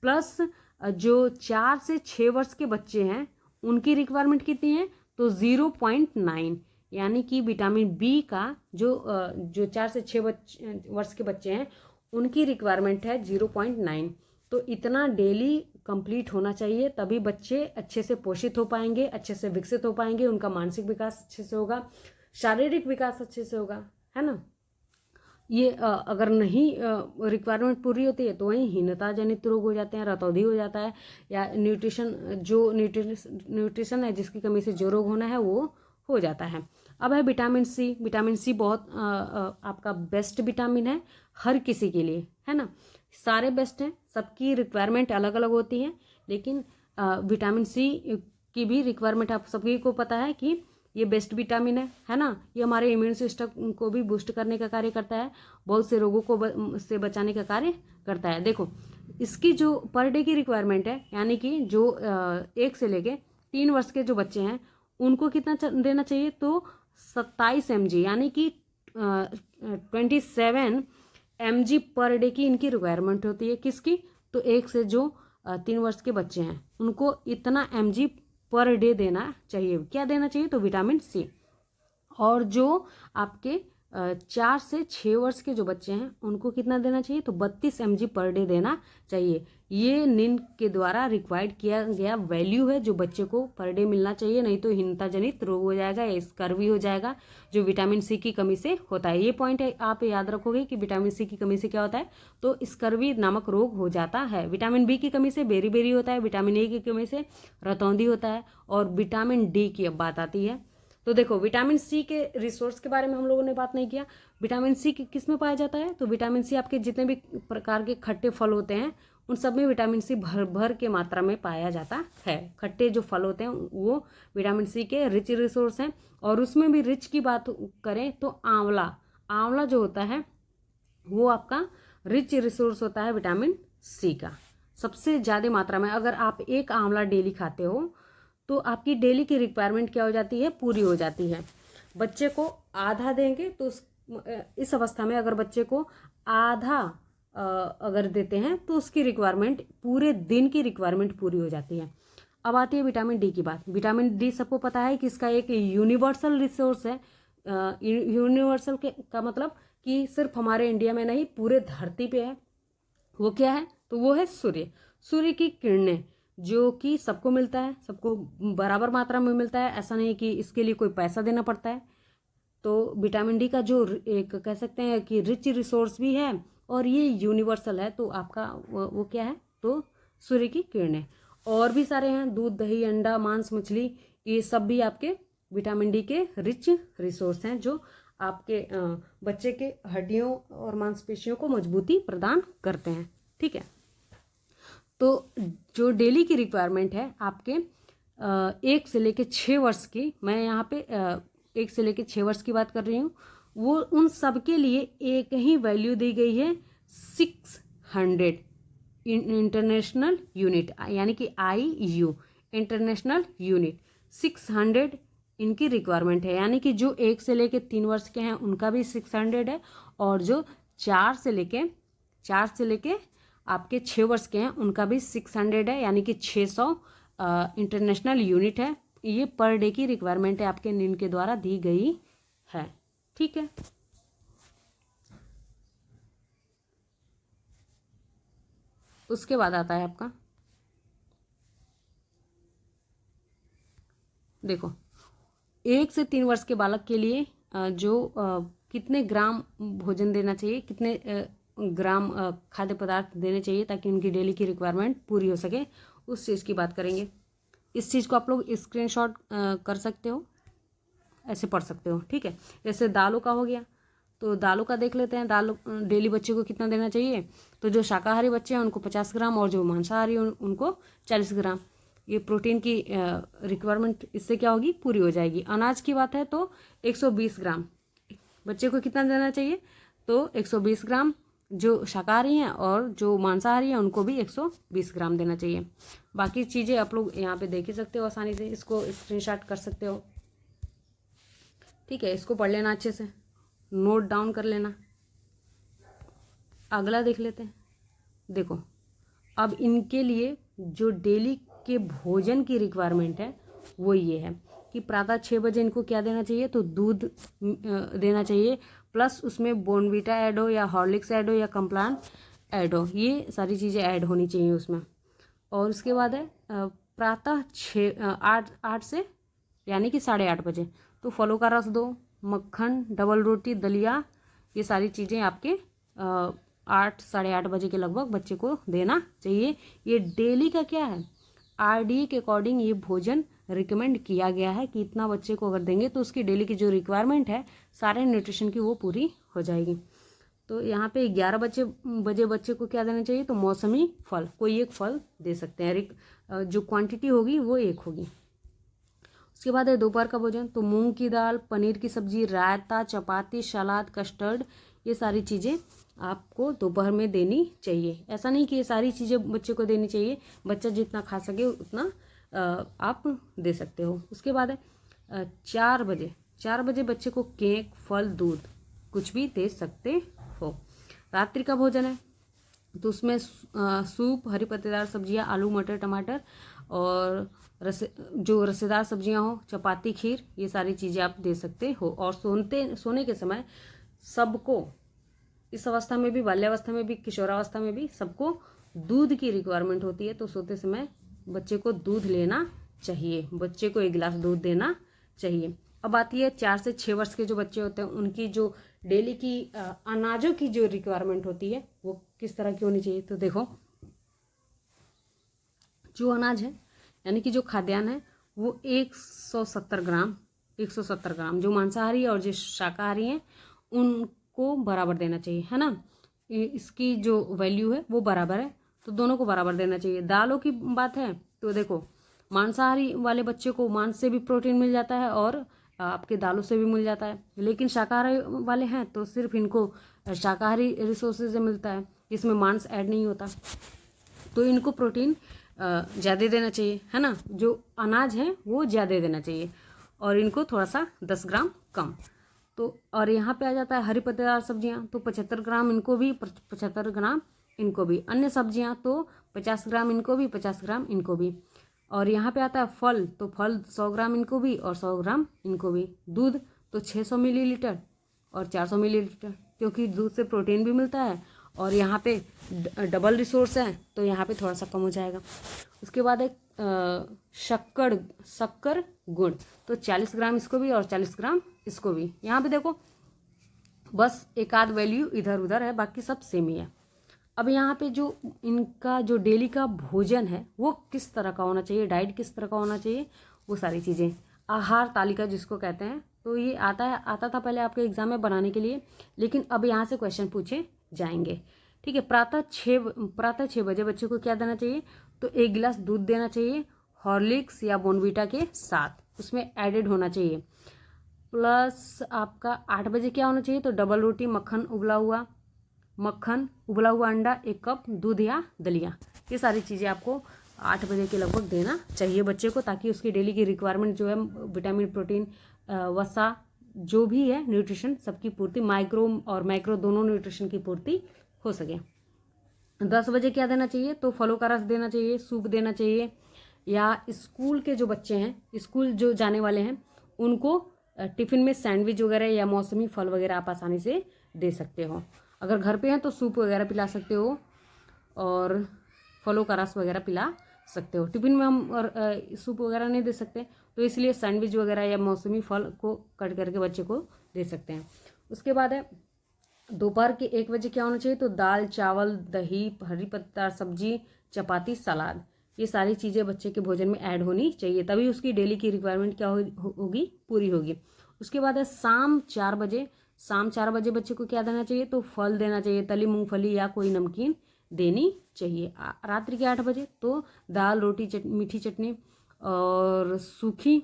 प्लस जो 4 से 6 वर्ष के बच्चे हैं उनकी रिक्वायरमेंट कितनी है, तो 0.9 यानी कि विटामिन बी का जो 4 से 6 वर्ष के बच्चे हैं उनकी रिक्वायरमेंट है 0.9। तो इतना डेली कंप्लीट होना चाहिए, तभी बच्चे अच्छे से पोषित हो पाएंगे, अच्छे से विकसित हो पाएंगे, उनका मानसिक विकास अच्छे से होगा, शारीरिक विकास अच्छे से होगा, है ना। ये अगर नहीं रिक्वायरमेंट पूरी होती है तो वहीं हीनता जनित रोग हो जाते हैं, रतौंधी हो जाता है, या न्यूट्रिशन है जिसकी कमी से जो रोग होना है वो हो जाता है। अब है विटामिन सी। विटामिन सी बहुत आपका बेस्ट विटामिन है हर किसी के लिए, है ना। सारे बेस्ट हैं, सबकी रिक्वायरमेंट अलग अलग होती है, लेकिन विटामिन सी की भी रिक्वायरमेंट आप सभी को पता है कि ये बेस्ट विटामिन है ना। ये हमारे इम्यून सिस्टम को भी बूस्ट करने का कार्य करता है, बहुत से रोगों को से बचाने का कार्य करता है। देखो इसकी जो पर डे की रिक्वायरमेंट है, यानी कि जो 1 से लेके 3 वर्ष के जो बच्चे हैं उनको कितना देना चाहिए, तो 27 mg यानी कि 27 mg पर डे की इनकी रिक्वायरमेंट होती है। किसकी, तो 1 से जो 3 वर्ष के बच्चे हैं उनको इतना mg पर डे देना चाहिए। क्या देना चाहिए, तो विटामिन सी। और जो आपके 4 से 6 वर्ष के जो बच्चे हैं उनको कितना देना चाहिए, तो 32 mg पर डे देना चाहिए। ये नींद के द्वारा रिक्वायर्ड किया गया वैल्यू है जो बच्चे को पर डे मिलना चाहिए, नहीं तो हीनता जनित रोग हो जाएगा या स्कर्वी हो जाएगा, जो विटामिन सी की कमी से होता है। ये पॉइंट आप याद रखोगे कि विटामिन सी की कमी से क्या होता है, तो स्कर्वी नामक रोग हो जाता है। विटामिन बी की कमी से बेरी होता है, विटामिन ए की कमी से रतौंधी होता है, और विटामिन डी की अब बात आती है। तो देखो विटामिन सी के रिसोर्स के बारे में हम लोगों ने बात नहीं किया। विटामिन सी किस में पाया जाता है, तो विटामिन सी आपके जितने भी प्रकार के खट्टे फल होते हैं उन सब में विटामिन सी भर के मात्रा में पाया जाता है। खट्टे जो फल होते हैं वो विटामिन सी के रिच रिसोर्स हैं। और उसमें भी रिच की बात करें तो आंवला जो होता है वो आपका रिच रिसोर्स होता है विटामिन सी का सबसे ज़्यादा मात्रा में। अगर आप एक आंवला डेली खाते हो तो आपकी डेली की रिक्वायरमेंट क्या हो जाती है, पूरी हो जाती है। बच्चे को आधा देंगे तो इस अवस्था में अगर बच्चे को आधा अगर देते हैं तो उसकी रिक्वायरमेंट पूरे दिन की रिक्वायरमेंट पूरी हो जाती है। अब आती है विटामिन डी की बात। विटामिन डी सबको पता है कि इसका एक यूनिवर्सल रिसोर्स है। यूनिवर्सल का मतलब कि सिर्फ हमारे इंडिया में नहीं पूरे धरती पे है। वो क्या है, तो वो है सूर्य की किरणें, जो कि सबको मिलता है, सबको बराबर मात्रा में मिलता है। ऐसा नहीं कि इसके लिए कोई पैसा देना पड़ता है। तो विटामिन डी का जो एक कह सकते हैं कि रिच रिसोर्स भी है और ये यूनिवर्सल है। तो आपका वो क्या है, तो सूर्य की किरणें। और भी सारे हैं, दूध, दही, अंडा, मांस, मछली, ये सब भी आपके विटामिन डी के रिच रिसोर्स हैं, जो आपके बच्चे के हड्डियों और मांसपेशियों को मजबूती प्रदान करते हैं। ठीक है, तो जो डेली की रिक्वायरमेंट है आपके 1 से लेके 6 वर्ष की, मैं यहाँ पे 1 से लेके 6 वर्ष की बात कर रही हूँ, वो उन सब के लिए एक ही वैल्यू दी गई है 600 इंटरनेशनल यूनिट, यानी कि IU इंटरनेशनल यूनिट 600 इनकी रिक्वायरमेंट है। यानी कि जो 1 से लेके 3 वर्ष के हैं उनका भी 600 है, और जो 4 से लेके आपके 6 वर्ष के हैं उनका भी 600 है, यानी कि 600 इंटरनेशनल यूनिट है। ये पर डे की रिक्वायरमेंट है आपके नींद के द्वारा दी गई है। ठीक है, उसके बाद आता है आपका, देखो 1 से 3 वर्ष के बालक के लिए जो कितने ग्राम भोजन देना चाहिए, कितने ग्राम खाद्य पदार्थ देने चाहिए ताकि उनकी डेली की रिक्वायरमेंट पूरी हो सके, उस चीज़ की बात करेंगे। इस चीज़ को आप लोग स्क्रीनशॉट कर सकते हो, ऐसे पढ़ सकते हो। ठीक है, जैसे दालों का हो गया, तो दालों का देख लेते हैं। दाल डेली बच्चे को कितना देना चाहिए, तो जो शाकाहारी बच्चे हैं उनको 50 ग्राम और जो मांसाहारी उनको 40 ग्राम। ये प्रोटीन की रिक्वायरमेंट इससे क्या होगी, पूरी हो जाएगी। अनाज की बात है तो 120 ग्राम बच्चे को कितना देना चाहिए, तो 120 ग्राम। जो शाकाहारी हैं और जो मांसाहारी हैं उनको भी 120 ग्राम देना चाहिए। बाकी चीज़ें आप लोग यहाँ पे देख ही सकते हो, आसानी से इसको स्क्रीनशॉट कर सकते हो। ठीक है, इसको पढ़ लेना अच्छे से, नोट डाउन कर लेना। अगला देख लेते हैं। देखो अब इनके लिए जो डेली के भोजन की रिक्वायरमेंट है वो ये है कि प्रातः 6 बजे इनको क्या देना चाहिए, तो दूध देना चाहिए, प्लस उसमें बोर्नवीटा ऐड हो या हॉर्लिक्स ऐड हो या कम्प्लान ऐड हो, ये सारी चीज़ें ऐड होनी चाहिए उसमें। और उसके बाद है प्रातः 8 से यानी कि 8:30 बजे तो फलों का रस दो, मक्खन, डबल रोटी, दलिया, ये सारी चीज़ें आपके 8 साढ़े 8 बजे के लगभग बच्चे को देना चाहिए। ये डेली का क्या है, RDA के अकॉर्डिंग ये भोजन रिकमेंड किया गया है कि इतना बच्चे को अगर देंगे तो उसकी डेली की जो रिक्वायरमेंट है सारे न्यूट्रिशन की वो पूरी हो जाएगी। तो यहाँ पे 11 बजे बच्चे को क्या देना चाहिए, तो मौसमी फल, कोई एक फल दे सकते हैं, जो क्वांटिटी होगी वो एक होगी। उसके बाद है दोपहर का भोजन, तो मूंग की दाल, पनीर की सब्जी, रायता, चपाती, सलाद, कस्टर्ड, ये सारी चीज़ें आपको दोपहर में देनी चाहिए। ऐसा नहीं कि ये सारी चीज़ें बच्चे को देनी चाहिए, बच्चा जितना खा सके उतना आप दे सकते हो। उसके बाद है 4 बजे बच्चे को केक, फल, दूध कुछ भी दे सकते हो। रात्रि का भोजन है तो उसमें सूप, हरी पत्तेदार सब्जियां, आलू, मटर, टमाटर और जो रसेदार सब्जियां हो, चपाती, खीर, ये सारी चीज़ें आप दे सकते हो। और सोने के समय सबको, इस अवस्था में भी, बाल्यावस्था में भी, किशोरावस्था में भी सबको दूध की रिक्वायरमेंट होती है। तो सोते समय बच्चे को दूध लेना चाहिए, बच्चे को 1 गिलास दूध देना चाहिए। अब आती है 4 से 6 वर्ष के जो बच्चे होते हैं उनकी जो डेली की अनाजों की जो रिक्वायरमेंट होती है वो किस तरह की होनी चाहिए। तो देखो, जो अनाज है यानी कि जो खाद्यान्न है वो 170 ग्राम, जो मांसाहारी और जो शाकाहारी हैं उनको बराबर देना चाहिए, है ना। इसकी जो वैल्यू है वो बराबर है, तो दोनों को बराबर देना चाहिए। दालों की बात है तो देखो, मांसाहारी वाले बच्चे को मांस से भी प्रोटीन मिल जाता है और आपके दालों से भी मिल जाता है, लेकिन शाकाहारी वाले हैं तो सिर्फ इनको शाकाहारी रिसोर्सेज से मिलता है, इसमें मांस ऐड नहीं होता, तो इनको प्रोटीन ज़्यादा देना चाहिए, है ना। जो अनाज है वो ज़्यादा देना चाहिए और इनको थोड़ा सा 10 ग्राम कम। तो और यहाँ पे आ जाता है हरी पत्तेदार सब्जियाँ, तो 75 ग्राम इनको भी, 75 ग्राम इनको भी। अन्य सब्जियाँ तो 50 ग्राम इनको भी, 50 ग्राम इनको भी। और यहाँ पे आता है फल, तो फल 100 ग्राम इनको भी और 100 ग्राम इनको भी। दूध तो 600 मिलीलीटर और 400 मिलीलीटर, क्योंकि दूध से प्रोटीन भी मिलता है और यहाँ पे डबल रिसोर्स है तो यहाँ पे थोड़ा सा कम हो जाएगा। उसके बाद एक शक्कर गुड़, तो 40 ग्राम इसको भी और 40 ग्राम इसको भी। यहाँ पे देखो बस एक आध वैल्यू इधर उधर है, बाकी सब सेम ही है। अब यहाँ पे जो इनका जो डेली का भोजन है वो किस तरह का होना चाहिए, डाइट किस तरह का होना चाहिए, वो सारी चीज़ें, आहार तालिका जिसको कहते हैं, तो ये आता था पहले आपके एग्जाम में बनाने के लिए, लेकिन अब यहाँ से क्वेश्चन पूछे जाएंगे। ठीक है, प्रातः 6 बजे बच्चे को क्या देना चाहिए, तो 1 गिलास दूध देना चाहिए, हॉर्लिक्स या बोनवीटा के साथ, उसमें एडेड होना चाहिए। प्लस आपका 8 बजे क्या होना चाहिए, तो डबल रोटी, मक्खन, उबला हुआ अंडा, 1 कप दूध या दलिया, ये सारी चीज़ें आपको 8 बजे के लगभग देना चाहिए बच्चे को, ताकि उसकी डेली की रिक्वायरमेंट जो है विटामिन, प्रोटीन, वसा, जो भी है न्यूट्रिशन सबकी पूर्ति, माइक्रो और मैक्रो दोनों न्यूट्रिशन की पूर्ति हो सके। 10 बजे क्या देना चाहिए, तो फलों का रस देना चाहिए, सूप देना चाहिए, या स्कूल के जो बच्चे हैं, स्कूल जो जाने वाले हैं, उनको टिफ़िन में सैंडविच वगैरह या मौसमी फल वगैरह आप आसानी से दे सकते हो। अगर घर पे हैं तो सूप वगैरह पिला सकते हो और फलों का रस वगैरह पिला सकते हो। टिफ़िन में हम और सूप वगैरह नहीं दे सकते, तो इसलिए सैंडविच वगैरह या मौसमी फल को कट करके बच्चे को दे सकते हैं। उसके बाद है दोपहर के 1 बजे क्या होना चाहिए, तो दाल, चावल, दही, हरी पत्तेदार सब्जी, चपाती, सलाद, ये सारी चीज़ें बच्चे के भोजन में ऐड होनी चाहिए, तभी उसकी डेली की रिक्वायरमेंट क्या होगी, पूरी होगी। उसके बाद है शाम 4 बजे बच्चे को क्या देना चाहिए, तो फल देना चाहिए, तली मूंगफली या कोई नमकीन देनी चाहिए। रात्रि के 8 बजे तो दाल, रोटी, मीठी चटनी और सूखी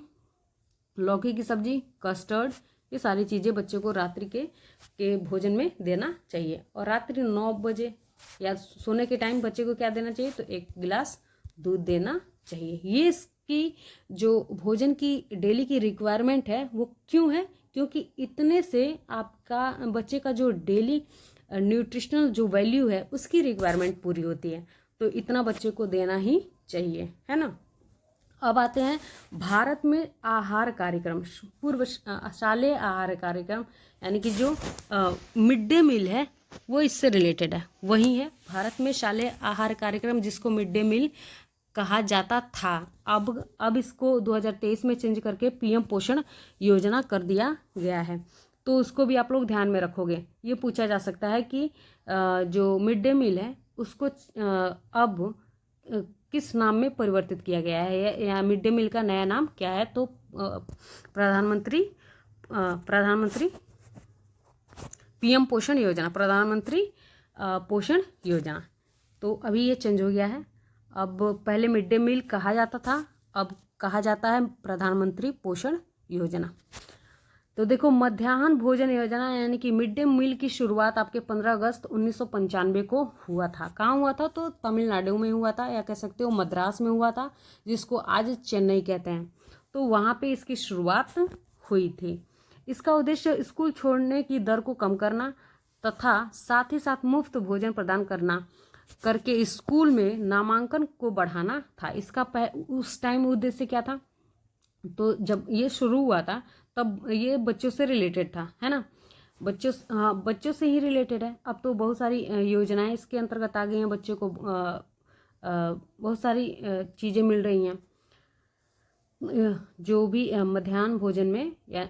लौकी की सब्जी, कस्टर्ड, ये सारी चीज़ें बच्चे को रात्रि के भोजन में देना चाहिए। और रात्रि 9 बजे या सोने के टाइम बच्चे को क्या देना चाहिए, तो 1 गिलास दूध देना चाहिए। ये इसकी जो भोजन की डेली की रिक्वायरमेंट है वो क्यों है, क्योंकि इतने से आपका बच्चे का जो डेली न्यूट्रिशनल जो वैल्यू है उसकी रिक्वायरमेंट पूरी होती है, तो इतना बच्चे को देना ही चाहिए, है ना। अब आते हैं भारत में आहार कार्यक्रम, पूर्व शालेय आहार कार्यक्रम, यानी कि जो मिड डे मील है वो इससे रिलेटेड है, वही है भारत में शालेय आहार कार्यक्रम, जिसको मिड डे मील कहा जाता था। अब इसको 2023 में चेंज करके पीएम पोषण योजना कर दिया गया है। तो उसको भी आप लोग ध्यान में रखोगे। ये पूछा जा सकता है कि जो मिड डे मील है उसको अब किस नाम में परिवर्तित किया गया है, या मिड डे मील का नया नाम क्या है। तो प्रधानमंत्री पीएम पोषण योजना, प्रधानमंत्री पोषण योजना। तो अभी ये चेंज हो गया है। अब पहले मिड डे मील कहा जाता था, अब कहा जाता है प्रधानमंत्री पोषण योजना। तो देखो, मध्याह्न भोजन योजना यानी कि मिड डे मील की शुरुआत आपके 15 अगस्त 1995 को हुआ था। कहाँ हुआ था? तो तमिलनाडु में हुआ था, या कह सकते हो मद्रास में हुआ था, जिसको आज चेन्नई कहते हैं। तो वहाँ पे इसकी शुरुआत हुई थी। इसका उद्देश्य स्कूल छोड़ने की दर को कम करना तथा साथ ही साथ मुफ्त भोजन प्रदान करके स्कूल में नामांकन को बढ़ाना था। इसका उस टाइम उद्देश्य क्या था? तो जब ये शुरू हुआ था तब ये बच्चों से रिलेटेड था, है ना। बच्चों से ही रिलेटेड है। अब तो बहुत सारी योजनाएं इसके अंतर्गत आ गई हैं। बच्चों को बहुत सारी चीज़ें मिल रही हैं, जो भी मध्याह्न भोजन में। या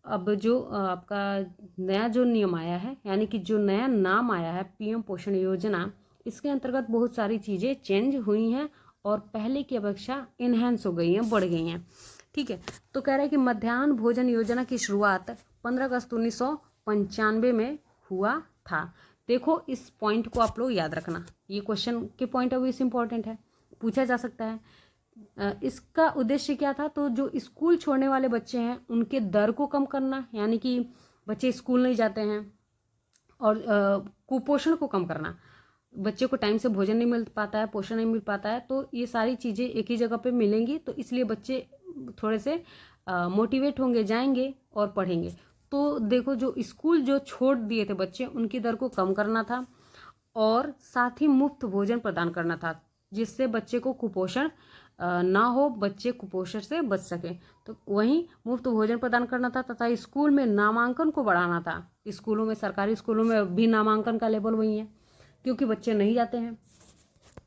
अब जो आपका नया जो नियम आया है, यानी कि जो नया नाम आया है पीएम पोषण योजना, इसके अंतर्गत बहुत सारी चीज़ें चेंज हुई हैं और पहले की अपेक्षा इन्हेंस हो गई हैं, बढ़ गई हैं। ठीक है। तो कह रहा है कि मध्याह्न भोजन योजना की शुरुआत 15 अगस्त 1995 में हुआ था। देखो, इस पॉइंट को आप लोग याद रखना, ये क्वेश्चन के पॉइंट ऑफ व्यू से इम्पोर्टेंट है, पूछा जा सकता है। इसका उद्देश्य क्या था? तो जो स्कूल छोड़ने वाले बच्चे हैं उनके दर को कम करना, यानी कि बच्चे स्कूल नहीं जाते हैं, और कुपोषण को कम करना। बच्चे को टाइम से भोजन नहीं मिल पाता है, पोषण नहीं मिल पाता है, तो ये सारी चीज़ें एक ही जगह पे मिलेंगी, तो इसलिए बच्चे थोड़े से मोटिवेट होंगे, जाएंगे और पढ़ेंगे। तो देखो, जो स्कूल जो छोड़ दिए थे बच्चे, उनकी दर को कम करना था और साथ ही मुफ्त भोजन प्रदान करना था, जिससे बच्चे को कुपोषण ना हो, बच्चे कुपोषण से बच सके। तो वहीं मुफ्त भोजन प्रदान करना था तथा स्कूल में नामांकन को बढ़ाना था। स्कूलों में, सरकारी स्कूलों में भी नामांकन का लेवल वही है, क्योंकि बच्चे नहीं जाते हैं।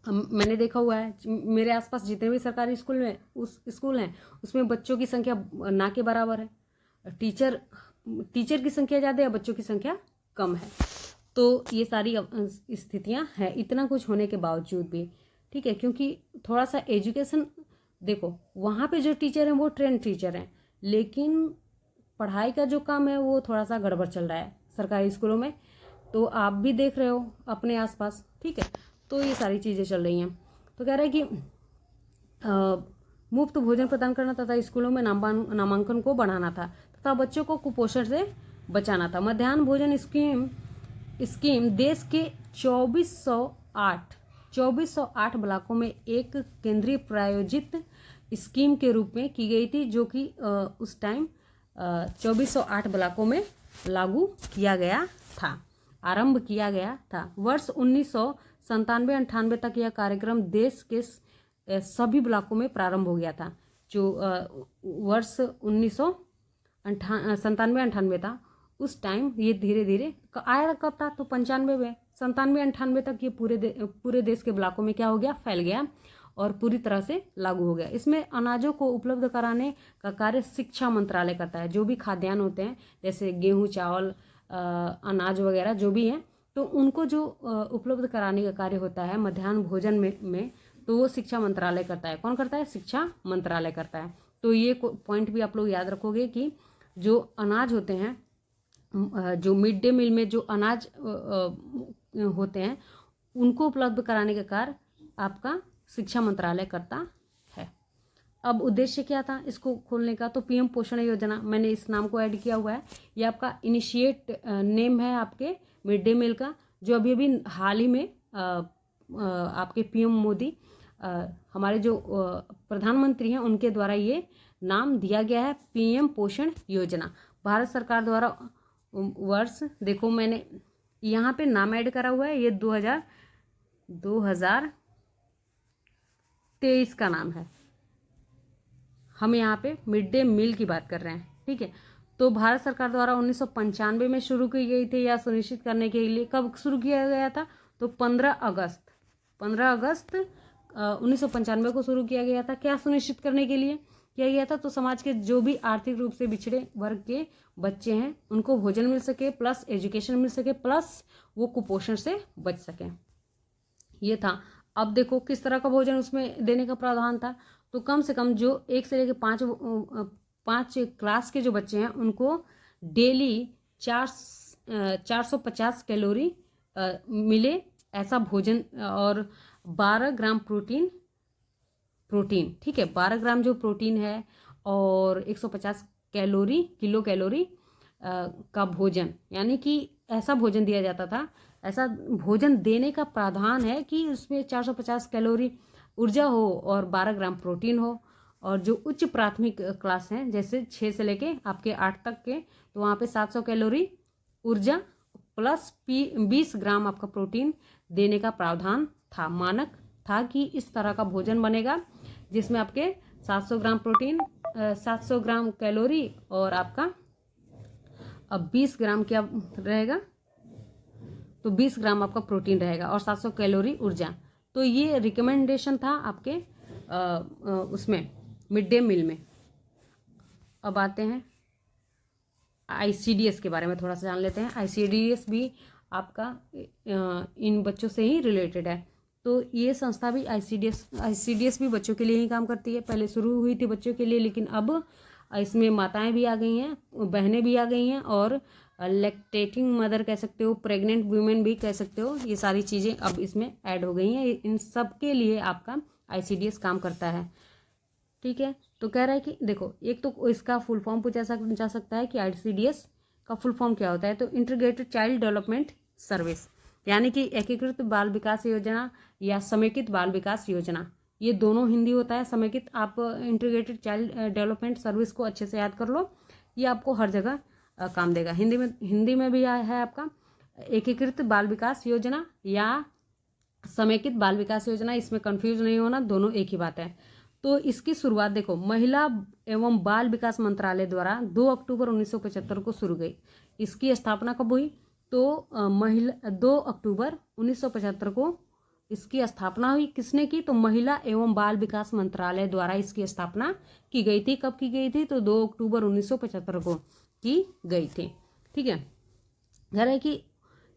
मैंने देखा हुआ है, मेरे आसपास जितने भी सरकारी स्कूल हैं उसमें बच्चों की संख्या ना के बराबर है। टीचर की संख्या ज़्यादा है, बच्चों की संख्या कम है। तो ये सारी स्थितियां हैं, इतना कुछ होने के बावजूद भी। ठीक है, क्योंकि थोड़ा सा एजुकेशन, देखो वहाँ पे जो टीचर हैं वो ट्रेंड टीचर हैं, लेकिन पढ़ाई का जो काम है वो थोड़ा सा गड़बड़ चल रहा है सरकारी स्कूलों में। तो आप भी देख रहे हो अपने आसपास। ठीक है, तो ये सारी चीज़ें चल रही हैं। तो कह रहा है कि मुफ्त भोजन प्रदान करना तथा स्कूलों में नामांकन को बढ़ाना था तथा बच्चों को कुपोषण से बचाना था। मध्याह्न भोजन स्कीम देश के 2408 ब्लॉकों में एक केंद्रीय प्रायोजित स्कीम के रूप में की गई थी, जो कि उस टाइम 2408 ब्लॉकों में लागू किया गया था, आरंभ किया गया था। वर्ष 1997-98 तक यह कार्यक्रम देश के सभी ब्लॉकों में प्रारंभ हो गया था। जो वर्ष 1997-98 था, उस टाइम ये धीरे धीरे आया। कब था? तो 95 में, 97-98 तक ये पूरे देश के ब्लॉकों में क्या हो गया? फैल गया और पूरी तरह से लागू हो गया। इसमें अनाजों को उपलब्ध कराने का कार्य शिक्षा मंत्रालय करता है। जो भी खाद्यान्न होते हैं, जैसे गेहूँ, चावल, अनाज वगैरह जो भी हैं, तो उनको जो उपलब्ध कराने का कार्य होता है मध्याह्न भोजन में, तो वो शिक्षा मंत्रालय करता है। कौन करता है? शिक्षा मंत्रालय करता है। तो ये पॉइंट भी आप लोग याद रखोगे कि जो अनाज होते हैं, जो मिड डे मील में जो अनाज होते हैं, उनको उपलब्ध कराने का कार्य आपका शिक्षा मंत्रालय करता है। अब उद्देश्य क्या था इसको खोलने का? तो पीएम पोषण योजना, मैंने इस नाम को ऐड किया हुआ है। ये आपका इनिशिएट नेम है आपके मिड डे मील का, जो अभी हाल ही में आपके पीएम मोदी, हमारे जो प्रधानमंत्री हैं, उनके द्वारा ये नाम दिया गया है, पीएम पोषण योजना। भारत सरकार द्वारा वर्ष, देखो मैंने यहाँ पे नाम ऐड करा हुआ है, ये 2023 का नाम है। हम यहाँ पे मिड डे मील की बात कर रहे हैं। ठीक है, तो भारत सरकार द्वारा 1995 में शुरू की गई थी, या सुनिश्चित करने के लिए कब शुरू किया गया था? तो 15 अगस्त 1995 को शुरू किया गया था। क्या सुनिश्चित करने के लिए किया गया था? तो समाज के जो भी आर्थिक रूप से पिछड़े वर्ग के बच्चे हैं उनको भोजन मिल सके, प्लस एजुकेशन मिल सके, प्लस वो कुपोषण से बच सके, ये था। अब देखो किस तरह का भोजन उसमें देने का प्रावधान था। तो कम से कम जो 1 से लेकर 5 क्लास के जो बच्चे हैं उनको डेली 450 कैलोरी मिले ऐसा भोजन, और 12 ग्राम प्रोटीन, ठीक है, 12 ग्राम जो प्रोटीन है और 150 किलो कैलोरी का भोजन, यानी कि ऐसा भोजन दिया जाता था। ऐसा भोजन देने का प्रावधान है कि उसमें 450 कैलोरी ऊर्जा हो और 12 ग्राम प्रोटीन हो। और जो उच्च प्राथमिक क्लास हैं, जैसे 6 से लेके आपके 8 तक के, तो वहाँ पे 700 कैलोरी ऊर्जा प्लस 20 ग्राम आपका प्रोटीन देने का प्रावधान था। मानक था कि इस तरह का भोजन बनेगा जिसमें आपके 700 ग्राम प्रोटीन, 700 ग्राम कैलोरी और आपका अब 20 ग्राम क्या रहेगा, तो 20 ग्राम आपका प्रोटीन रहेगा और 700 कैलोरी ऊर्जा। तो ये रिकमेंडेशन था आपके उसमें मिड डे मील में। अब आते हैं आईसीडीएस के बारे में थोड़ा सा जान लेते हैं। आईसीडीएस भी आपका इन बच्चों से ही रिलेटेड है। तो ये संस्था भी आईसीडीएस भी बच्चों के लिए ही काम करती है। पहले शुरू हुई थी बच्चों के लिए, लेकिन अब इसमें माताएं भी आ गई हैं, बहनें भी आ गई हैं, और लैक्टेटिंग मदर कह सकते हो, प्रेग्नेंट वुमेन भी कह सकते हो, ये सारी चीज़ें अब इसमें ऐड हो गई हैं। इन सब के लिए आपका आईसीडीएस काम करता है, ठीक है। तो कह रहा है कि देखो, एक तो इसका फुल फॉर्म पूछा जा सकता है कि आईसीडीएस का फुल फॉर्म क्या होता है। तो इंटीग्रेटेड चाइल्ड डेवलपमेंट सर्विस, यानी कि एकीकृत बाल विकास योजना या समेकित बाल विकास योजना, ये दोनों हिंदी होता है। समेकित आप इंटीग्रेटेड चाइल्ड डेवलपमेंट सर्विस को अच्छे से याद कर लो, ये आपको हर जगह काम देगा। हिंदी में भी है आपका एकीकृत बाल विकास योजना या समेकित बाल विकास योजना, इसमें कंफ्यूज नहीं होना, दोनों एक ही बात है। तो इसकी शुरुआत देखो, महिला एवं बाल विकास मंत्रालय द्वारा 2 अक्टूबर 1975 को शुरू गई। इसकी स्थापना कब हुई? तो 2 अक्टूबर 1975 को इसकी स्थापना हुई। किसने की? तो महिला एवं बाल विकास मंत्रालय द्वारा इसकी स्थापना की गई थी। कब की गई थी? तो 2 अक्टूबर 1975 को की गई थी, ठीक है। कह रहे हैं कि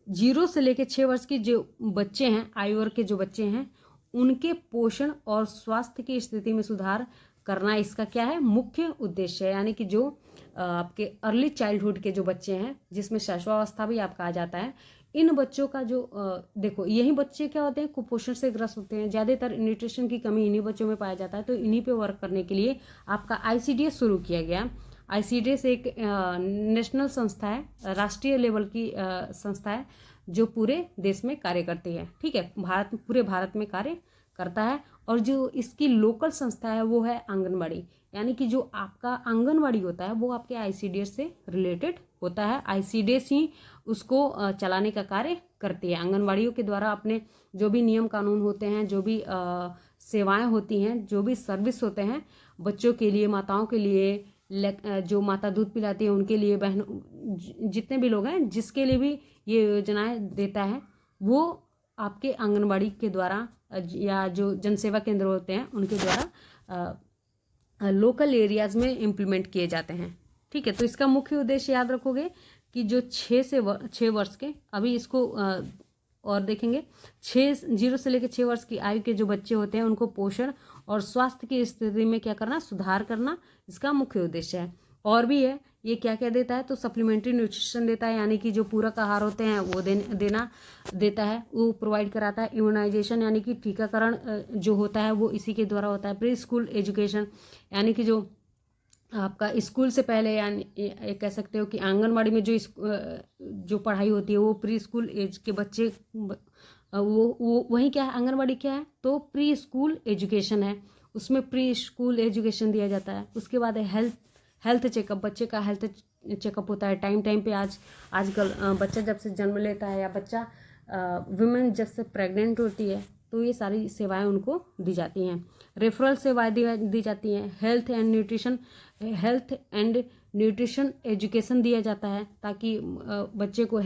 0 से लेकर 6 वर्ष की जो बच्चे हैं, आयु वर्ग के जो बच्चे हैं, उनके पोषण और स्वास्थ्य की स्थिति में सुधार करना इसका क्या है? मुख्य उद्देश्य है। यानी कि जो आपके अर्ली चाइल्डहुड के जो बच्चे हैं, जिसमें शैशवावस्था भी आपका आ जाता है, इन बच्चों का जो देखो, यही बच्चे क्या होते हैं? कुपोषण से ग्रस्त होते हैं। ज़्यादातर न्यूट्रिशन की कमी इन्हीं बच्चों में पाया जाता है। तो इन्हीं पे वर्क करने के लिए आपका आईसीडीएस शुरू किया गया। आईसीडीएस एक नेशनल संस्था है, राष्ट्रीय लेवल की संस्था है, जो पूरे देश में कार्य करती है, ठीक है। पूरे भारत में कार्य करता है। और जो इसकी लोकल संस्था है वो है आंगनबाड़ी, यानी कि जो आपका आंगनबाड़ी होता है वो आपके आईसीडीएस से रिलेटेड होता है। आईसीडीएस ही उसको चलाने का कार्य करती है। आंगनबाड़ियों के द्वारा अपने जो भी नियम कानून होते हैं, जो भी सेवाएं होती हैं, जो भी सर्विस होते हैं बच्चों के लिए, माताओं के लिए, जो माता दूध पिलाती है उनके लिए, बहन, जितने भी लोग हैं जिसके लिए भी ये योजनाएं देता है, वो आपके आंगनबाड़ी के द्वारा या जो जनसेवा केंद्र होते हैं उनके द्वारा लोकल एरियाज में इम्प्लीमेंट किए जाते हैं, ठीक है। तो इसका मुख्य उद्देश्य याद रखोगे कि जो 6 वर्ष के, अभी इसको और देखेंगे, 0 से लेकर 6 वर्ष की आयु के जो बच्चे होते हैं उनको पोषण और स्वास्थ्य की स्थिति में क्या करना? सुधार करना, इसका मुख्य उद्देश्य है। और भी है, ये क्या क्या देता है? तो सप्लीमेंट्री न्यूट्रिशन देता है, यानी कि जो पूरक आहार होते हैं वो देता है, वो प्रोवाइड कराता है। इम्यूनाइजेशन, यानी कि टीकाकरण जो होता है वो इसी के द्वारा होता है। प्री स्कूल एजुकेशन, यानी कि जो आपका स्कूल से पहले, यानी कह सकते हो कि आंगनबाड़ी में जो पढ़ाई होती है वो प्री स्कूल एज के बच्चे, वो वही क्या है? आंगनबाड़ी क्या है? तो प्री स्कूल एजुकेशन है, उसमें प्री स्कूल एजुकेशन दिया जाता है। उसके बाद है हेल्थ चेकअप, बच्चे का हेल्थ चेकअप होता है टाइम पे। आजकल बच्चा जब से जन्म लेता है या बच्चा वुमेन जब से प्रेग्नेंट होती है, तो ये सारी सेवाएं उनको दी जाती हैं। रेफरल सेवाएं दी जाती हैं। हेल्थ एंड न्यूट्रिशन एजुकेशन दिया जाता है, ताकि बच्चे को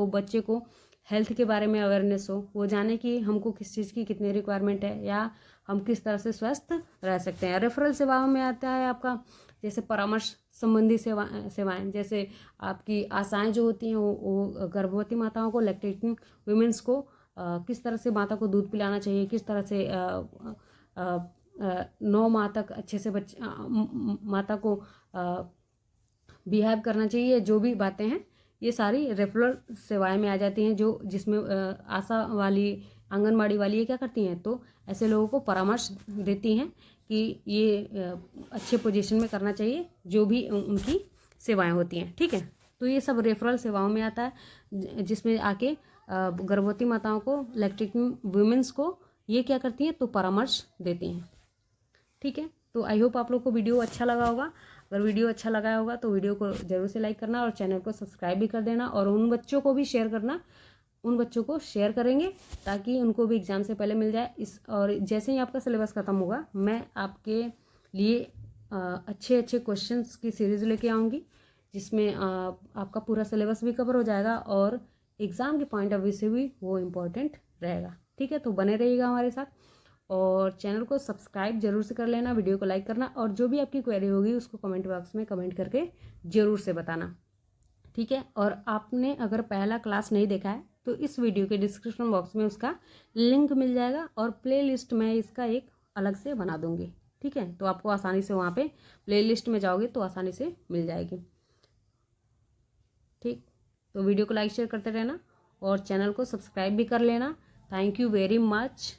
बच्चे को हेल्थ के बारे में अवेयरनेस हो, वो जाने कि हमको किस चीज़ की कितनी रिक्वायरमेंट है या हम किस तरह से स्वस्थ रह सकते हैं। रेफरल सेवाओं में आता है आपका जैसे परामर्श संबंधी सेवाएं, जैसे आपकी आशाएं जो होती हैं वो गर्भवती माताओं को, लैक्टेटिंग वुमेन्स को किस तरह से माता को दूध पिलाना चाहिए, किस तरह से 9 माह तक अच्छे से माता को बिहेव करना चाहिए, जो भी बातें हैं ये सारी रेफरल सेवाएं में आ जाती हैं, जो जिसमें आशा वाली, आंगनबाड़ी वाली ये क्या करती हैं, तो ऐसे लोगों को परामर्श देती हैं कि ये अच्छे पोजीशन में करना चाहिए जो भी उनकी सेवाएं होती हैं। ठीक है, तो ये सब रेफरल सेवाओं में आता है, जिसमें आके गर्भवती माताओं को, लैक्टेटिंग वुमेन्स को ये क्या करती हैं, तो परामर्श देती हैं। ठीक है, तो आई होप आप लोग को वीडियो अच्छा लगा होगा। अगर वीडियो अच्छा लगा होगा तो वीडियो को ज़रूर से लाइक करना और चैनल को सब्सक्राइब भी कर देना, और उन बच्चों को भी शेयर करना, उन बच्चों को शेयर करेंगे ताकि उनको भी एग्ज़ाम से पहले मिल जाए। और जैसे ही आपका सिलेबस ख़त्म होगा मैं आपके लिए अच्छे अच्छे क्वेश्चंस की सीरीज़ लेके आऊँगी, जिसमें आपका पूरा सिलेबस भी कवर हो जाएगा और एग्ज़ाम के पॉइंट ऑफ व्यू से भी वो इम्पोर्टेंट रहेगा। ठीक है, तो बने रहिएगा हमारे साथ और चैनल को सब्सक्राइब जरूर से कर लेना, वीडियो को लाइक करना, और जो भी आपकी क्वेरी होगी उसको कमेंट बॉक्स में कमेंट करके ज़रूर से बताना। ठीक है, और आपने अगर पहला क्लास नहीं देखा है तो इस वीडियो के डिस्क्रिप्शन बॉक्स में उसका लिंक मिल जाएगा, और प्ले लिस्ट मैं इसका एक अलग से बना दूंगी। ठीक है, तो आपको आसानी से वहाँ पे प्ले लिस्ट में जाओगे तो आसानी से मिल जाएगी। ठीक, तो वीडियो को लाइक शेयर करते रहना और चैनल को सब्सक्राइब भी कर लेना। Thank you very much.